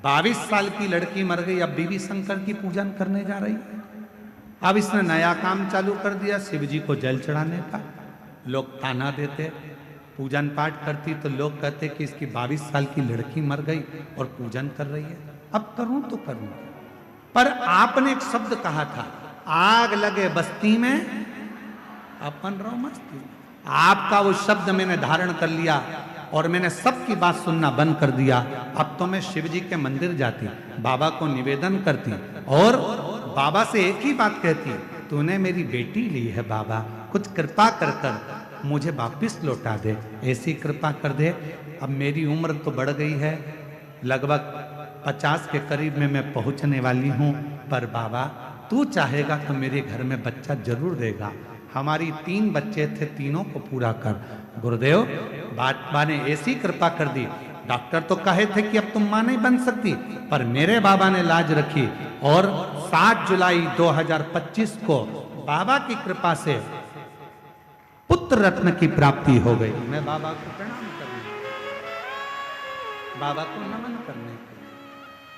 22 साल की लड़की मर गई, अब बीवी शंकर की पूजन करने जा रही है। अब इसने नया काम चालू कर दिया, शिव जी को जल चढ़ाने का। लोग ताना देते, पूजन पाठ करती तो लोग कहते कि इसकी 22 साल की लड़की मर गई और पूजन कर रही है। अब करूं तो करूं, पर आपने एक शब्द कहा था, आग लगे बस्ती में अपन रहो मस्ती। आपका वो शब्द मैंने धारण कर लिया और मैंने सबकी बात सुनना बंद कर दिया। अब तो मैं शिव जी के मंदिर जाती, बाबा को निवेदन करती और बाबा से एक ही बात कहती, तूने मेरी बेटी ली है बाबा, कुछ कृपा कर कर मुझे वापिस लौटा दे, ऐसी कृपा कर दे। अब मेरी उम्र तो बढ़ गई है, लगभग 50 के करीब में मैं पहुंचने वाली हूं, पर बाबा तू चाहेगा तो मेरे घर में बच्चा जरूर देगा। हमारी 3 बच्चे थे, तीनों को पूरा कर। गुरुदेव बाबा ने ऐसी कृपा कर दी, डॉक्टर तो कहे थे कि अब तुम मां नहीं बन सकती, पर मेरे बाबा ने लाज रखी और 7 जुलाई 2025 को बाबा की कृपा से पुत्र रत्न की प्राप्ति हो गई। मैं बाबा को प्रणाम करने, बाबा को नमन करने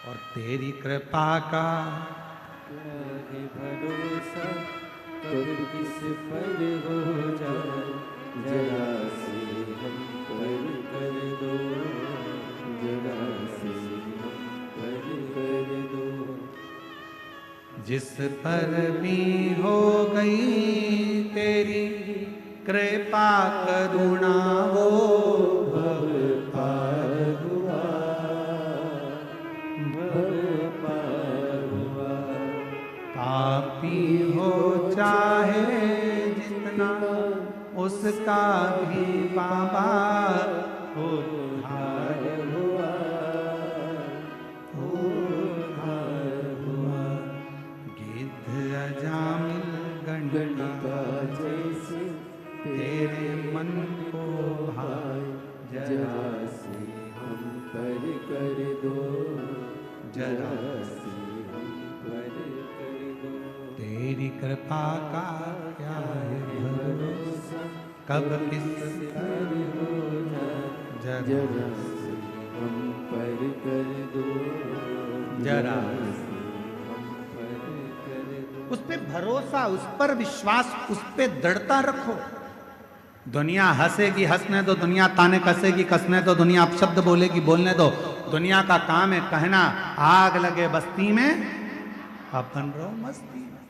और तेरी कृपा का भरोसा कब किस पर हो जाए, जरा से हम पर कर दो, जरा से हम पर कर दो। जिस पर भी हो गई तेरी कृपा करुणा, वो भव पार हुआ, भव पार हुआ। पापी हो चाहे जितना, उसका भी बाबा उद्धार हुआ, उद्धार हुआ। गिद्ध अजामिल गणिका जैसे तेरे मन को भाए, जरा से हम पर कर दो, जरा से हम पर कर दो। तेरी कृपा का क्या है भरोसा, कब किस पर हो जाए, जरा से हम पर कर दो, जरा से हम पर कर दो। उस पे भरोसा, उस पर विश्वास, उस पे दृढ़ता रखो। दुनिया हंसेगी हंसने दो, दुनिया ताने कसेगी कसने दो, दुनिया अपशब्द बोलेगी बोलने दो। दुनिया का काम है कहना, आग लगे बस्ती में अपन रहो मस्ती में।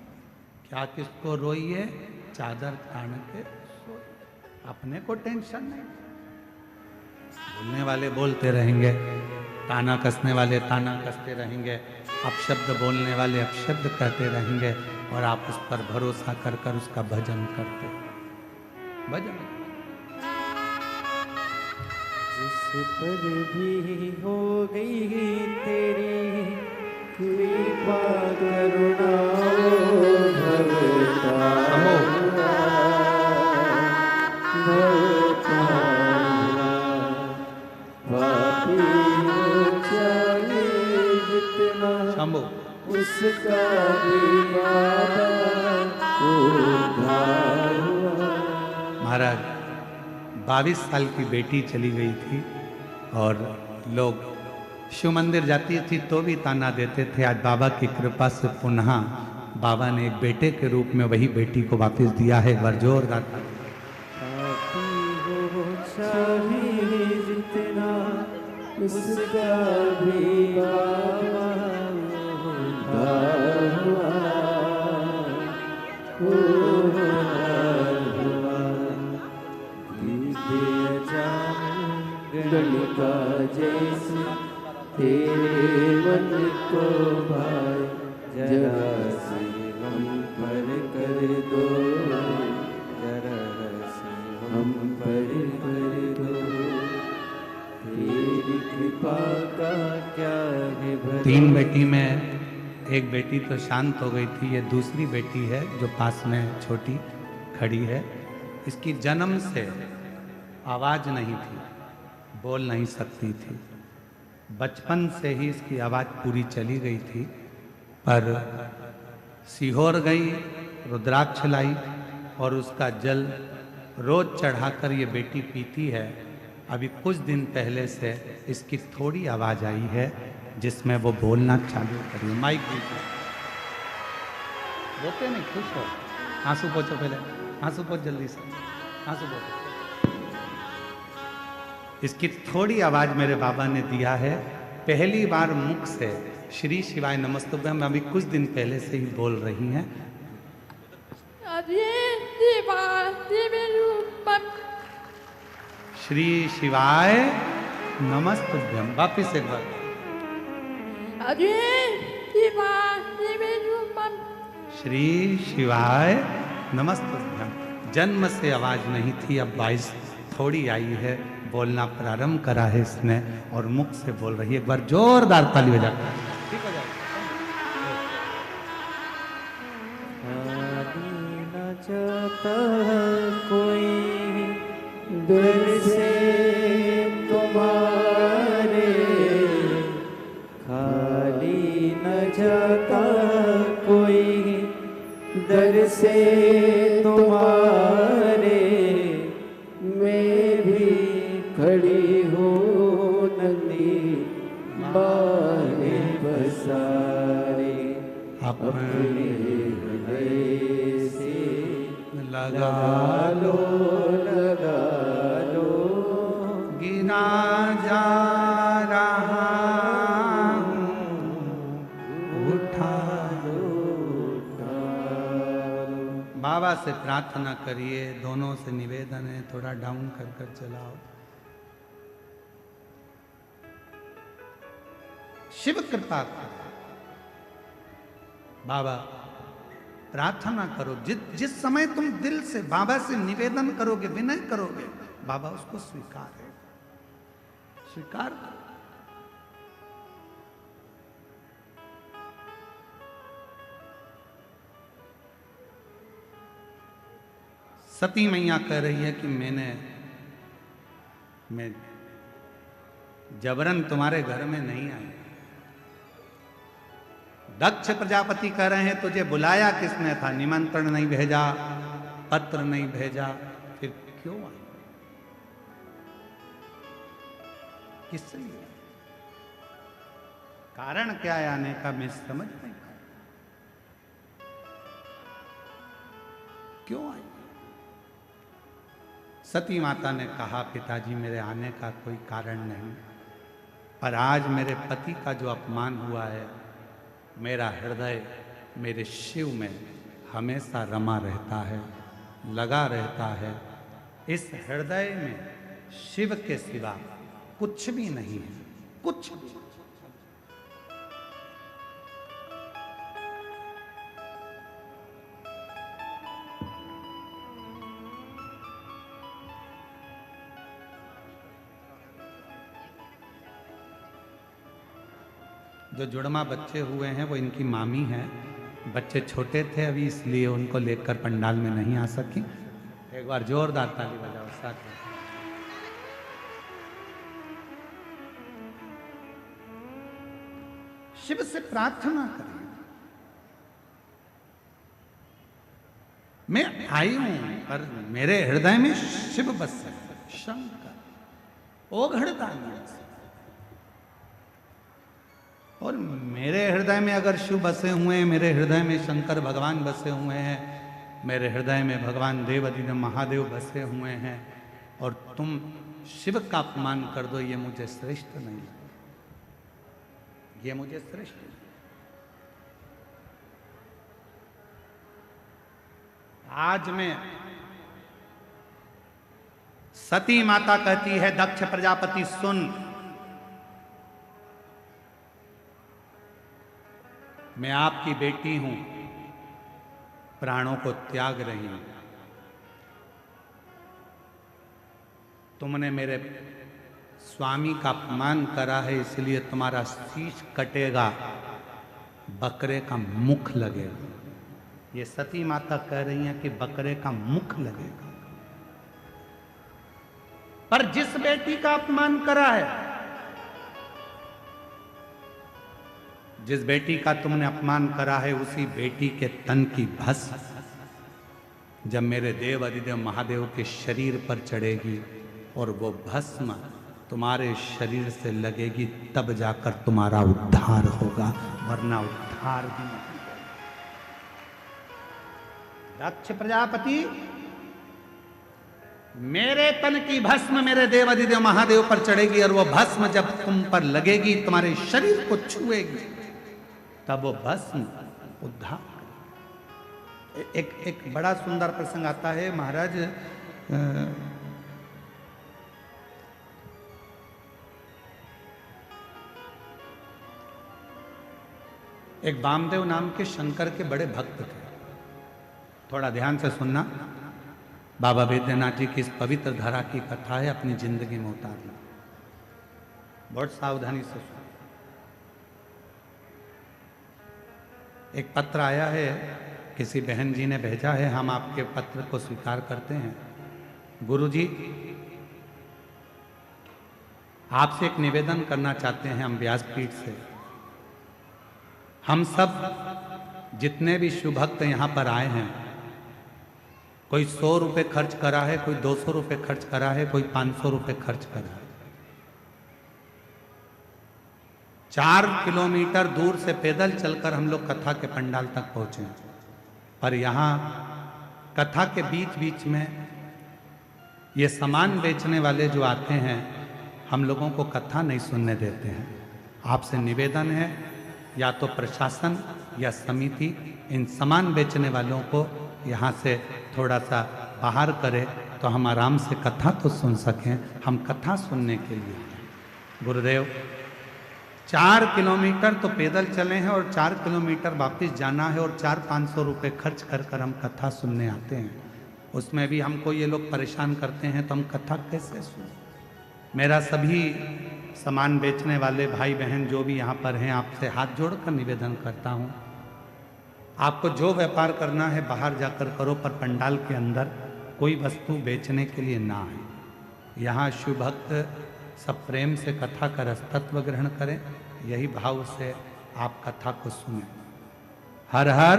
क्या किसको रोइए, चादर तान के सोइए, अपने को टेंशन नहीं। बोलने वाले बोलते रहेंगे, ताना कसने वाले ताना कसते रहेंगे, अपशब्द बोलने वाले अपशब्द कहते रहेंगे, और आप उस पर भरोसा कर कर उसका भजन करते। भजन जिस पर भी हो गई तेरी कृपा करुणा, भवता हुआ, भवता हुआ। पापी हो चाहे जितना, शंभु उसका भी बाबा उद्धार हुआ। महाराज 22 साल की बेटी चली गई थी और लोग शिव मंदिर जाती थी तो भी ताना देते थे। आज बाबा की कृपा से पुनः बाबा ने एक बेटे के रूप में वही बेटी को वापस दिया है। एक बार जोरदार पापी हो चाहे जितना, उसका भी बाबा उद्धार हुआ, उद्धार हुआ। गिद्ध अजामिल गणिका जैसे तेरे मन को भाए, जरा से हम पर कर दो, जरा से हम पर कर दो। तेरी कृपा का क्या है भरोसा। 3 बेटी में एक बेटी तो शांत हो गई थी, ये दूसरी बेटी है जो पास में छोटी खड़ी है। इसकी जन्म से आवाज नहीं थी, बोल नहीं सकती थी। बचपन से ही इसकी आवाज पूरी चली गई थी, पर सीहोर गई, रुद्राक्ष लाई और उसका जल रोज चढ़ाकर ये बेटी पीती है। अभी कुछ दिन पहले से इसकी थोड़ी आवाज आई है, जिसमें वो बोलना चालू करिए। माइक दीजिए। रोते नहीं, खुश हो। आंसू पोछो, पहले आंसू पोछ जल्दी से, आंसू पोछो। इसकी थोड़ी आवाज मेरे बाबा ने दिया है, पहली बार मुख से श्री शिवाय नमस्तुभ्यम अभी कुछ दिन पहले से ही बोल रही हैं। श्री शिवाय नमस्तुभ्यम, वापिस एक बार। श्री शिवाय नमस्तुभ्यम। जन्म से आवाज नहीं थी, अब 22 थोड़ी आई है, बोलना प्रारंभ करा है इसने और मुख से बोल रही है। एक बार जोरदार ताली बजा। ठीक हो जाएगा। न चाहता कोई दिल से तुम्हारे, खाली न जाता कोई दर से तुम्हारे, मैं भी खड़ी हूँ नंदी बारे बसारे, अपने हृदय से लगा लो लगा लो, गिना जा रहा हूँ, उठा उठा लो। बाबा से प्रार्थना करिए, दोनों से निवेदन है, थोड़ा डाउन कर कर चलाओ। शिव कृपा करो। बाबा प्रार्थना करो, जिस समय तुम दिल से बाबा से निवेदन करोगे, विनय करोगे, बाबा उसको स्वीकार है, स्वीकार करो। सती मैया कह रही है कि मैं जबरन तुम्हारे घर में नहीं आई। दक्ष प्रजापति कह रहे हैं तुझे बुलाया किसने था, निमंत्रण नहीं भेजा, पत्र नहीं भेजा, फिर क्यों आई, किस लिए, कारण क्या है आने का, मैं समझ नहीं पाया, क्यों आई। सती माता ने कहा पिताजी मेरे आने का कोई कारण नहीं, पर आज मेरे पति का जो अपमान हुआ है, मेरा हृदय मेरे शिव में हमेशा रमा रहता है, लगा रहता है। इस हृदय में शिव के सिवा कुछ भी नहीं है, कुछ भी। जो जुड़मा बच्चे हुए हैं वो इनकी मामी हैं, बच्चे छोटे थे अभी इसलिए उनको लेकर पंडाल में नहीं आ सकी। एक बार जोरदार ताली बजाओ साथ में। शिव से प्रार्थना करें, मैं आई हूं पर मेरे हृदय में शिव बस है, शंकर ओघड़दानी, और मेरे हृदय में अगर शिव बसे हुए हैं, मेरे हृदय में शंकर भगवान बसे हुए हैं, मेरे हृदय में भगवान देवाधिदेव महादेव बसे हुए हैं, और तुम शिव का अपमान कर दो, ये मुझे श्रेष्ठ नहीं लगता, ये मुझे श्रेष्ठ नहीं। आज में सती माता कहती है दक्ष प्रजापति सुन, मैं आपकी बेटी हूं, प्राणों को त्याग रही हूं, तुमने मेरे स्वामी का अपमान करा है इसलिए तुम्हारा शीश कटेगा, बकरे का मुख लगेगा। ये सती माता कह रही हैं कि बकरे का मुख लगेगा। पर जिस बेटी का अपमान करा है, जिस बेटी का तुमने अपमान करा है, उसी बेटी के तन की भस्म जब मेरे देव अधिदेव महादेव के शरीर पर चढ़ेगी और वो भस्म तुम्हारे शरीर से लगेगी तब जाकर तुम्हारा उद्धार होगा, वरना उद्धार भी नहीं होगा। दक्ष प्रजापति, मेरे तन की भस्म मेरे देव अधिदेव महादेव पर चढ़ेगी और वो भस्म जब तुम पर लगेगी, तुम्हारे शरीर को छुएगी, तब वो भस्म उद्धार। एक बड़ा सुंदर प्रसंग आता है महाराज। एक वामदेव नाम के शंकर के बड़े भक्त थे। थोड़ा ध्यान से सुनना, बाबा बैद्यनाथ जी की इस पवित्र धरा की कथा है, अपनी जिंदगी में उतारना, बहुत सावधानी से सुनो। एक पत्र आया है, किसी बहन जी ने भेजा है, हम आपके पत्र को स्वीकार करते हैं। गुरुजी, आपसे एक निवेदन करना चाहते हैं हम व्यासपीठ से। हम सब जितने भी शिव भक्त यहाँ पर आए हैं, कोई 100 रुपये खर्च करा है, कोई 200 रुपये खर्च करा है, कोई 500 रुपये खर्च करा है। 4 किलोमीटर दूर से पैदल चलकर हम लोग कथा के पंडाल तक पहुंचे, पर यहाँ कथा के बीच बीच में ये सामान बेचने वाले जो आते हैं, हम लोगों को कथा नहीं सुनने देते हैं। आपसे निवेदन है, या तो प्रशासन या समिति इन सामान बेचने वालों को यहाँ से थोड़ा सा बाहर करे, तो हम आराम से कथा तो सुन सकें। हम कथा सुनने के लिए गुरुदेव 4 किलोमीटर तो पैदल चले हैं और 4 किलोमीटर वापस जाना है, और 400-500 रुपये खर्च कर कर हम कथा सुनने आते हैं। उसमें भी हमको ये लोग परेशान करते हैं, तो हम कथा कैसे सुनें? मेरा सभी सामान बेचने वाले भाई बहन जो भी यहाँ पर हैं, आपसे हाथ जोड़कर निवेदन करता हूँ, आपको जो व्यापार करना है बाहर जाकर करो, पर पंडाल के अंदर कोई वस्तु बेचने के लिए ना आए। यहाँ शिव भक्त सब प्रेम से कथा का रसतत्व ग्रहण करें, यही भाव से आप कथा को सुनें। हर हर।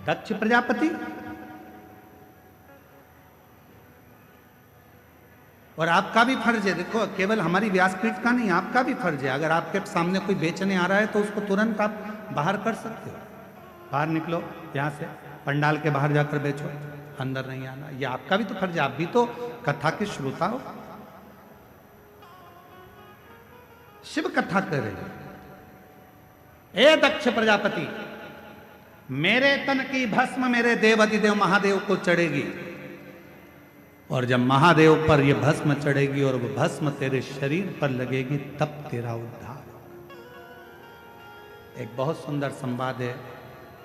दक्ष प्रजापति, और आपका भी फर्ज है, देखो केवल हमारी व्यासपीठ का नहीं, आपका भी फर्ज है। अगर आपके सामने कोई बेचने आ रहा है तो उसको तुरंत आप बाहर कर सकते हो। बाहर निकलो यहाँ से, पंडाल के बाहर जाकर बेचो, अंदर नहीं आना। ये आपका भी तो फर्ज है, आप भी तो कथा के श्रोता हो, शिव कथा कर रहे हो। ए दक्ष प्रजापति, मेरे तन की भस्म मेरे देव अधिदेव महादेव को चढ़ेगी, और जब महादेव पर यह भस्म चढ़ेगी और वह भस्म तेरे शरीर पर लगेगी, तब तेरा उद्धार। एक बहुत सुंदर संवाद है।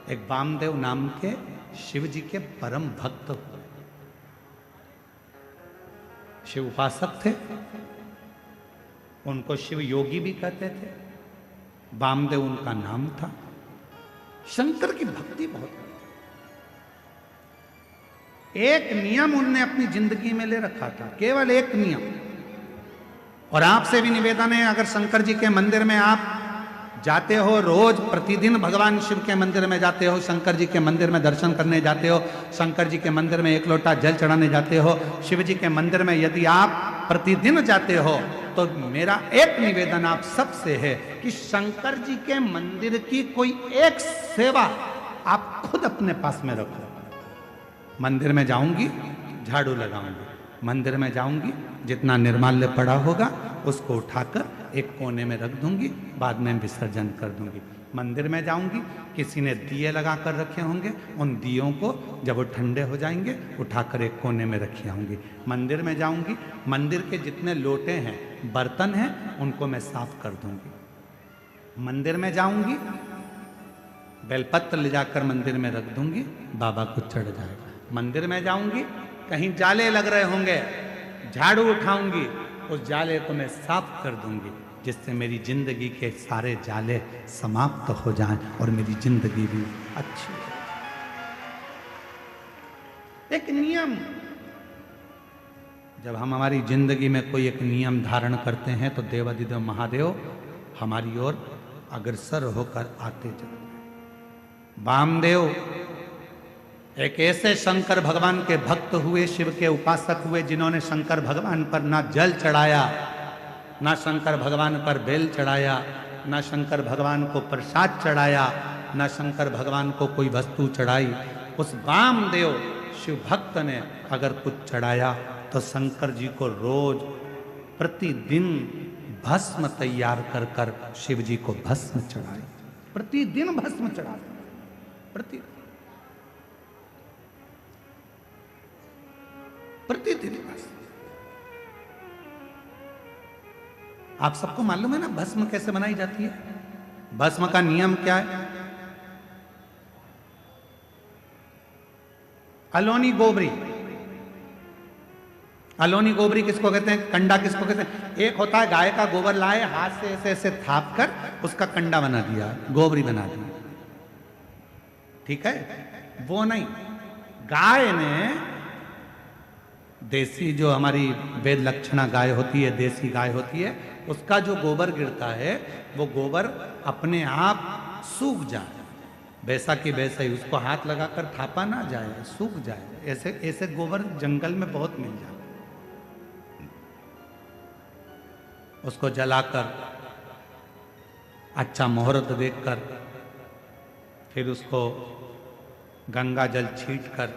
एक वामदेव नाम के शिव जी के परम भक्त हुए, शिव उपासक थे, उनको शिव योगी भी कहते थे, वामदेव उनका नाम था। शंकर की भक्ति बहुत, एक नियम उनने अपनी जिंदगी में ले रखा था, केवल एक नियम। और आपसे भी निवेदन है, अगर शंकर जी के मंदिर में आप जाते हो, रोज प्रतिदिन भगवान शिव के मंदिर में जाते हो, शंकर जी के मंदिर में दर्शन करने जाते हो, शंकर जी के मंदिर में 1 लोटा जल चढ़ाने जाते हो, शिव जी के मंदिर में यदि आप प्रतिदिन जाते हो, तो मेरा एक निवेदन आप सबसे है कि शंकर जी के मंदिर की कोई एक सेवा आप खुद अपने पास में रखो। मंदिर में जाऊंगी, झाड़ू लगाऊंगी, मंदिर में जाऊंगी, जितना निर्माल्य पड़ा होगा उसको उठाकर एक कोने में रख दूंगी, बाद में विसर्जन कर दूंगी। मंदिर में जाऊंगी, किसी ने दिए लगा कर रखे होंगे, उन दियों को जब वो ठंडे हो जाएंगे उठाकर एक कोने में रखी आऊंगी। मंदिर में जाऊंगी, मंदिर के जितने लोटे हैं, बर्तन हैं, उनको मैं साफ कर दूंगी। मंदिर में जाऊंगी, बेलपत्र ले जाकर मंदिर में रख दूंगी, बाबा को चढ़ जाएगा। मंदिर में जाऊंगी, कहीं जाले लग रहे होंगे, झाड़ू उठाऊंगी, उस जाले को मैं साफ कर दूंगी, जिससे मेरी जिंदगी के सारे जाले समाप्त हो जाएं और मेरी जिंदगी भी अच्छी हो। एक नियम, जब हम हमारी जिंदगी में कोई एक नियम धारण करते हैं, तो देवाधिदेव महादेव हमारी ओर अग्रसर होकर आते चलते हैं। वामदेव एक ऐसे शंकर भगवान के भक्त हुए, शिव के उपासक हुए, जिन्होंने शंकर भगवान पर ना जल चढ़ाया, ना शंकर भगवान पर बेल चढ़ाया, ना शंकर भगवान को प्रसाद चढ़ाया, ना शंकर भगवान को कोई वस्तु चढ़ाई। उस वामदेव शिव भक्त ने अगर कुछ चढ़ाया तो शंकर जी को रोज प्रतिदिन भस्म तैयार कर कर शिव जी को भस्म चढ़ाए, प्रतिदिन भस्म चढ़ाए, प्रतिदिन भस्म। आप सबको मालूम है ना भस्म कैसे बनाई जाती है? भस्म का नियम क्या है? अलोनी गोबरी, अलोनी गोबरी किसको कहते हैं? कंडा किसको कहते हैं? एक होता है गाय का गोबर लाए, हाथ से ऐसे ऐसे थाप कर उसका कंडा बना दिया, गोबरी बना दी, ठीक है? वो नहीं, गाय ने देसी जो हमारी वेद लक्षणा गाय होती है, देसी गाय होती है, उसका जो गोबर गिरता है वो गोबर अपने आप सूख जाए, वैसा कि वैसा ही, उसको हाथ लगाकर थापा ना जाए, सूख जाए। ऐसे ऐसे गोबर जंगल में बहुत मिल जाए। उसको जलाकर अच्छा मुहूर्त देखकर फिर उसको गंगा जल छीट कर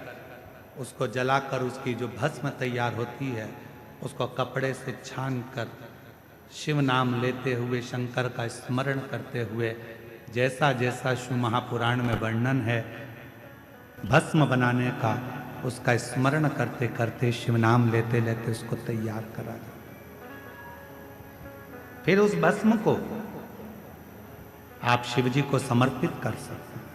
उसको जलाकर उसकी जो भस्म तैयार होती है उसको कपड़े से छान कर शिव नाम लेते हुए, शंकर का स्मरण करते हुए, जैसा जैसा शिव महापुराण में वर्णन है भस्म बनाने का, उसका स्मरण करते करते, शिव नाम लेते लेते उसको तैयार करा जाए। फिर उस भस्म को आप शिव जी को समर्पित कर सकते हैं।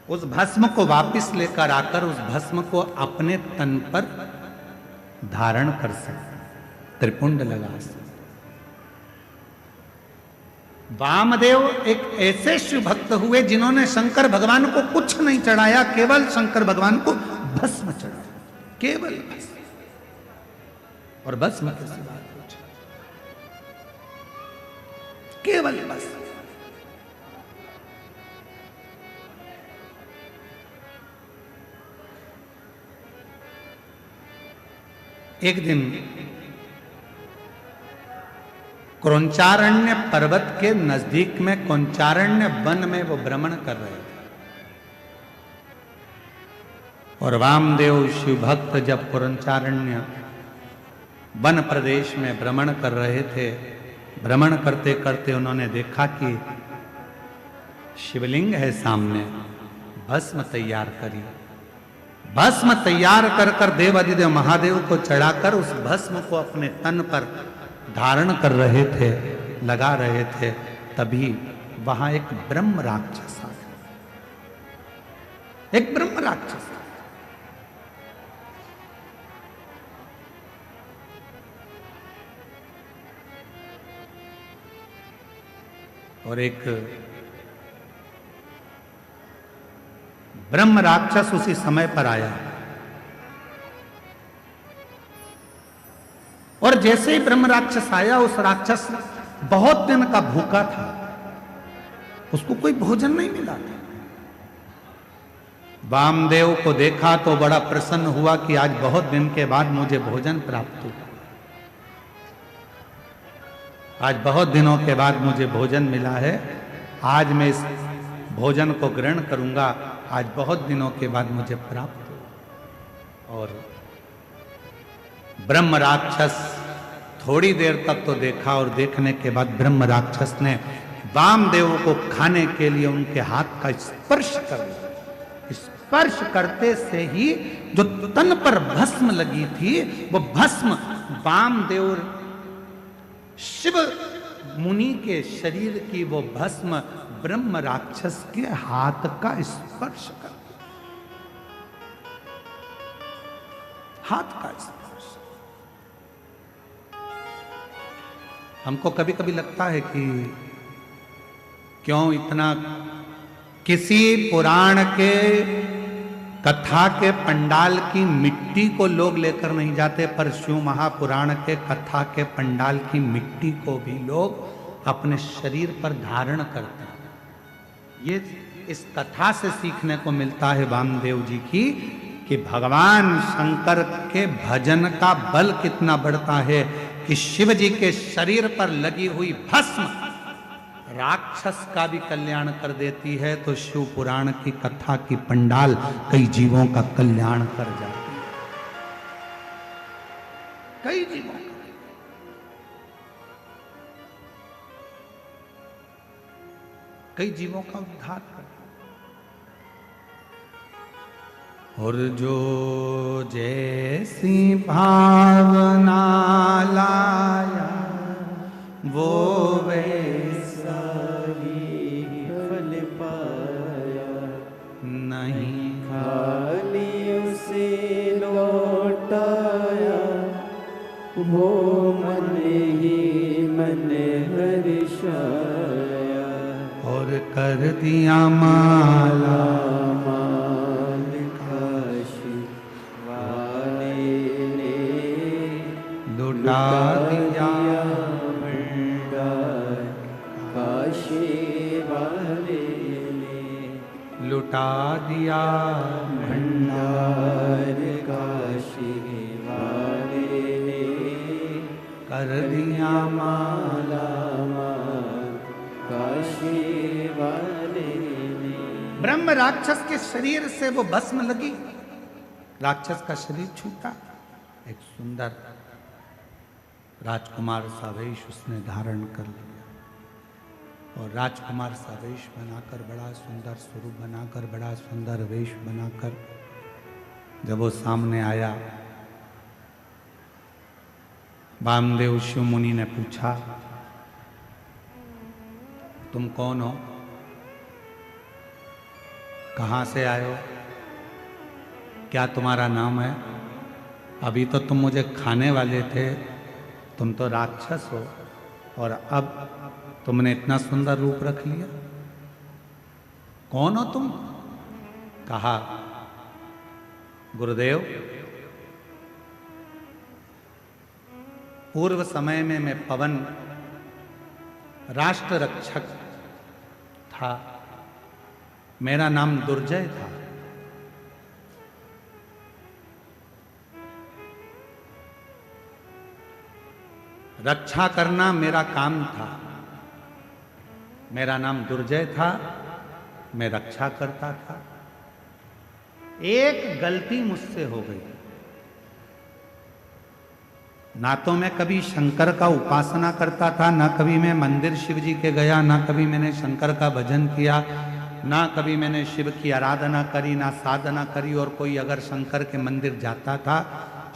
उस भस्म को वापस लेकर आकर उस भस्म को अपने तन पर धारण कर सकते, त्रिपुंड लगा सकते। वामदेव एक ऐसे शिव भक्त हुए जिन्होंने शंकर भगवान को कुछ नहीं चढ़ाया, केवल शंकर भगवान को भस्म चढ़ाया, केवल भस्म। और भस्म के सिवा कुछ, केवल भस्म। एक दिन क्रौंचारण्य पर्वत के नजदीक में क्रौंचारण्य वन में वो भ्रमण कर रहे थे, और वामदेव शिव भक्त जब क्रौंचारण्य वन प्रदेश में भ्रमण कर रहे थे, भ्रमण करते करते उन्होंने देखा कि शिवलिंग है सामने, भस्म तैयार करी। भस्म तैयार कर कर देवाधिदेव महादेव को चढ़ाकर उस भस्म को अपने तन पर धारण कर रहे थे, लगा रहे थे। तभी वहां एक ब्रह्म राक्षस आ गया, एक ब्रह्म राक्षस। और एक ब्रह्म राक्षस उसी समय पर आया, और जैसे ही ब्रह्म राक्षस आया, उस राक्षस बहुत दिन का भूखा था, उसको कोई भोजन नहीं मिला था। वामदेव को देखा तो बड़ा प्रसन्न हुआ कि आज बहुत दिन के बाद मुझे भोजन प्राप्त हुआ, आज बहुत दिनों के बाद मुझे भोजन मिला है, आज मैं इस भोजन को ग्रहण करूंगा, आज बहुत दिनों के बाद मुझे प्राप्त हुआ। और ब्रह्म राक्षस थोड़ी देर तक तो देखा, और देखने के बाद ब्रह्म राक्षस ने वामदेव को खाने के लिए उनके हाथ का स्पर्श कर लिया। स्पर्श करते से ही जो तन पर भस्म लगी थी, वो भस्म वामदेव शिव मुनि के शरीर की वो भस्म ब्रह्म राक्षस के हाथ का स्पर्श कर, हाथ का स्पर्श। हमको कभी कभी लगता है कि क्यों इतना, किसी पुराण के कथा के पंडाल की मिट्टी को लोग लेकर नहीं जाते, पर शिव महापुराण के कथा के पंडाल की मिट्टी को भी लोग अपने शरीर पर धारण करते हैं। ये इस कथा से सीखने को मिलता है वामदेव जी की कि भगवान शंकर के भजन का बल कितना बढ़ता है कि शिव जी के शरीर पर लगी हुई भस्म राक्षस का भी कल्याण कर देती है, तो शिव पुराण की कथा की पंडाल कई जीवों का कल्याण कर जाती है, कई जीवों का। कई जीवों का उद्धार कर। और जो जैसी भावना लाया वो वैसा ही फल पाया, नहीं खाली उसे लौटाया, वो मन ही मन हर्षाया, और कर दिया माला माल काशी वाले ने लुटा दिया भंडार, काशी वाले ने लुटा दिया भंडार, काशी वाले ने कर दिया माला। काशी वाले ने। ब्रह्म राक्षस के शरीर से वो भस्म लगी, राक्षस का शरीर छूटा, एक सुंदर राजकुमार सा वेश उसने धारण कर लिया, और राजकुमार सा वेश बनाकर, बड़ा सुंदर स्वरूप बनाकर, बड़ा सुंदर वेश बनाकर जब वो सामने आया, वामदेव शिव मुनि ने पूछा, तुम कौन हो, कहां से आए हो, क्या तुम्हारा नाम है? अभी तो तुम मुझे खाने वाले थे, तुम तो राक्षस हो, और अब तुमने इतना सुंदर रूप रख लिया, कौन हो तुम? कहा, गुरुदेव, पूर्व समय में मैं पवन राष्ट्र रक्षक था, मेरा नाम दुर्जय था। रक्षा करना मेरा काम था, मेरा नाम दुर्जय था, मैं रक्षा करता था। एक गलती मुझसे हो गई, ना तो मैं कभी शंकर का उपासना करता था, ना कभी मैं मंदिर शिव जी के गया, ना कभी मैंने शंकर का भजन किया, ना कभी मैंने शिव की आराधना करी, ना साधना करी। और कोई अगर शंकर के मंदिर जाता था,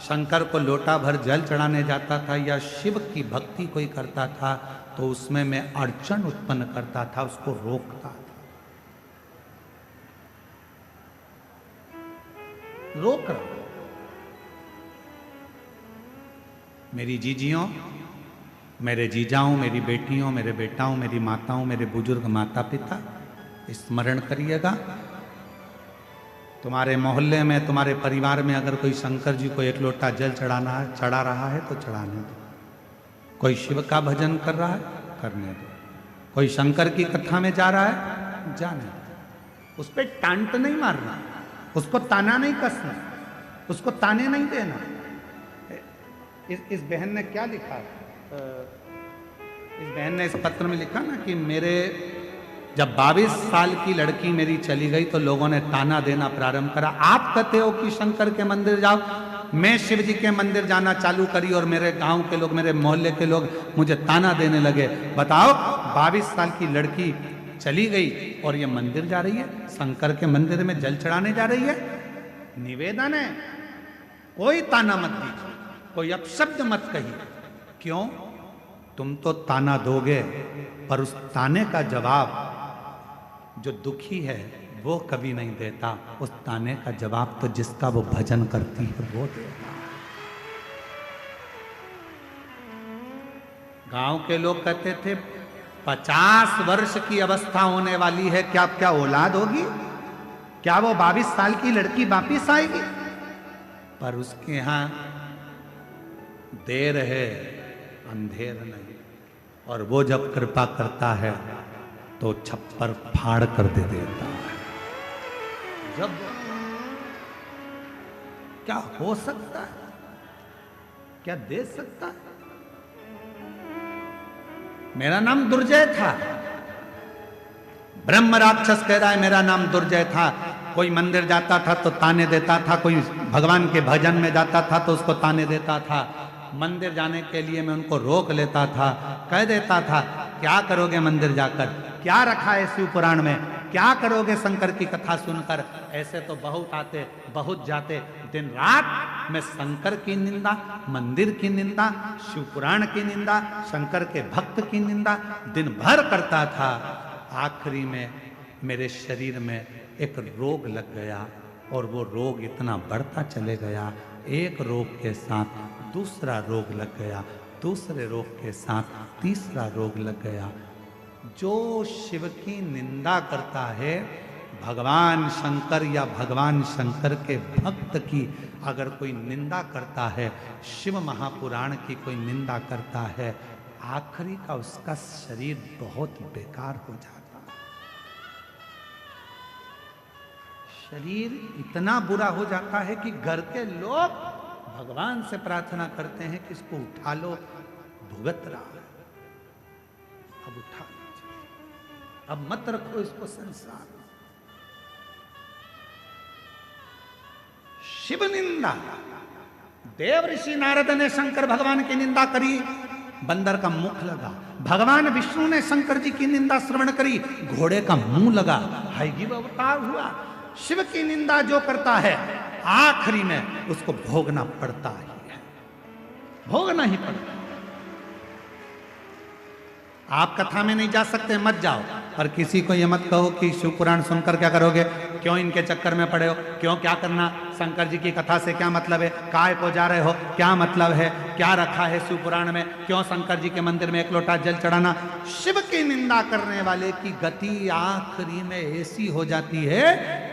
शंकर को लोटा भर जल चढ़ाने जाता था, या शिव की भक्ति कोई करता था, तो उसमें मैं अड़चन उत्पन्न करता था, उसको रोकता था, रोक रहा। मेरी जीजियों, मेरे जीजाओं, मेरी बेटियों, मेरे बेटाओं, मेरी माताओं, मेरे बुजुर्ग माता पिता, स्मरण करिएगा, तुम्हारे मोहल्ले में, तुम्हारे परिवार में अगर कोई शंकर जी को एक लोटा जल चढ़ा रहा है तो चढ़ाने दो। कोई शिव का भजन कर रहा है, करने दो। कोई शंकर की कथा में जा रहा है, जाने दो। उस पर टांट नहीं मारना, उसको ताना नहीं कसना, उसको ताने नहीं देना। इस बहन ने क्या लिखा, इस बहन ने इस पत्र में लिखा ना कि मेरे जब 22 साल की लड़की मेरी चली गई तो लोगों ने ताना देना प्रारंभ करा। आप कहते हो कि शंकर के मंदिर जाओ, मैं शिव जी के मंदिर जाना चालू करी और मेरे गांव के लोग, मेरे मोहल्ले के लोग मुझे ताना देने लगे। बताओ, 22 साल की लड़की चली गई और ये मंदिर जा रही है, शंकर के मंदिर में जल चढ़ाने जा रही है। निवेदन है, कोई ताना मत दीजिए, कोई अपशब्द मत कहिए। क्यों? तुम तो ताना दोगे, पर उस ताने का जवाब जो दुखी है वो कभी नहीं देता। उस ताने का जवाब तो जिसका वो भजन करती है वो देता। गांव के लोग कहते थे 50 वर्ष की अवस्था होने वाली है, क्या औलाद होगी? क्या वो 22 साल की लड़की वापिस आएगी? पर उसके यहां देर है, अंधेर नहीं। और वो जब कृपा करता है तो छप्पर फाड़ कर दे देता है। जब क्या हो सकता है, क्या दे सकता है। मेरा नाम दुर्जय था, ब्रह्म राक्षस कह रहा है मेरा नाम दुर्जय था। कोई मंदिर जाता था तो ताने देता था, कोई भगवान के भजन में जाता था तो उसको ताने देता था। मंदिर जाने के लिए मैं उनको रोक लेता था, कह देता था क्या करोगे मंदिर जाकर, क्या रखा है शिव पुराण में, क्या करोगे शंकर की कथा सुनकर। ऐसे तो बहुत आते बहुत जाते, दिन रात मैं शंकर की निंदा, मंदिर की निंदा, शिव पुराण की निंदा, शंकर के भक्त की निंदा दिन भर करता था। आखिरी में मेरे शरीर में एक रोग लग गया और वो रोग इतना बढ़ता चले गया, एक रोग के साथ दूसरा रोग लग गया, दूसरे रोग के साथ तीसरा रोग लग गया। जो शिव की निंदा करता है, भगवान शंकर या भगवान शंकर के भक्त की अगर कोई निंदा करता है, शिव महापुराण की कोई निंदा करता है, आखिरी का उसका शरीर बहुत बेकार हो जाता है। शरीर इतना बुरा हो जाता है कि घर के लोग भगवान से प्रार्थना करते हैं कि इसको उठा लो, भुगत रहा है, अब उठा लीजिए, अब मत रखो इसको संसार में। शिव निंदा, देव ऋषि नारद ने शंकर भगवान की निंदा करी, बंदर का मुख लगा। भगवान विष्णु ने शंकर जी की निंदा श्रवण करी, घोड़े का मुंह लगा, हयग्रीव अवतार हुआ। शिव की निंदा जो करता है आखिरी में उसको भोगना पड़ता ही है, भोगना ही पड़ता है। आप कथा में नहीं जा सकते, मत जाओ। और किसी को ये मत कहो कि शिव पुराण सुनकर क्या करोगे, क्यों इनके चक्कर में पड़े हो, क्यों क्या करना, शंकर जी की कथा से क्या मतलब है, काय को जा रहे हो, क्या मतलब है, क्या रखा है शिव पुराण में, क्यों शंकर जी के मंदिर में एक लोटा जल चढ़ाना। शिव की निंदा करने वाले की गति आखिरी में ऐसी हो जाती है,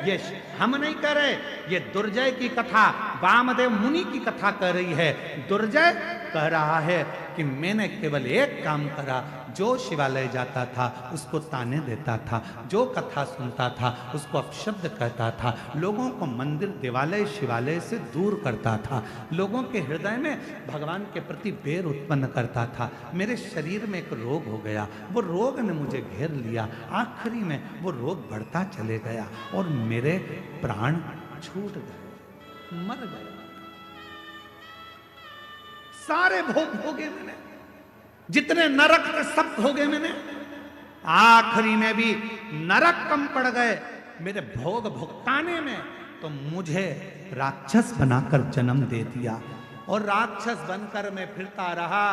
ये हम नहीं कह रहे, ये दुर्जय की कथा वामदेव मुनि की कथा कह रही है। दुर्जय कह रहा है कि मैंने केवल एक काम करा, जो शिवालय जाता था उसको ताने देता था, जो कथा सुनता था उसको अपशब्द कहता था, लोगों को मंदिर देवालय शिवालय से दूर करता था, लोगों के हृदय में भगवान के प्रति बैर उत्पन्न करता था। मेरे शरीर में एक रोग हो गया, वो रोग ने मुझे घेर लिया, आखिरी में वो रोग बढ़ता चले गया और मेरे प्राण छूट गए, मर गए। सारे भोग भोगे मैंने, जितने नरक के सब भोगे मैंने, आखिरी में भी नरक कम पड़ गए मेरे भोग भुगताने में। तो मुझे राक्षस बनाकर जन्म दे दिया और राक्षस बनकर मैं फिरता रहा।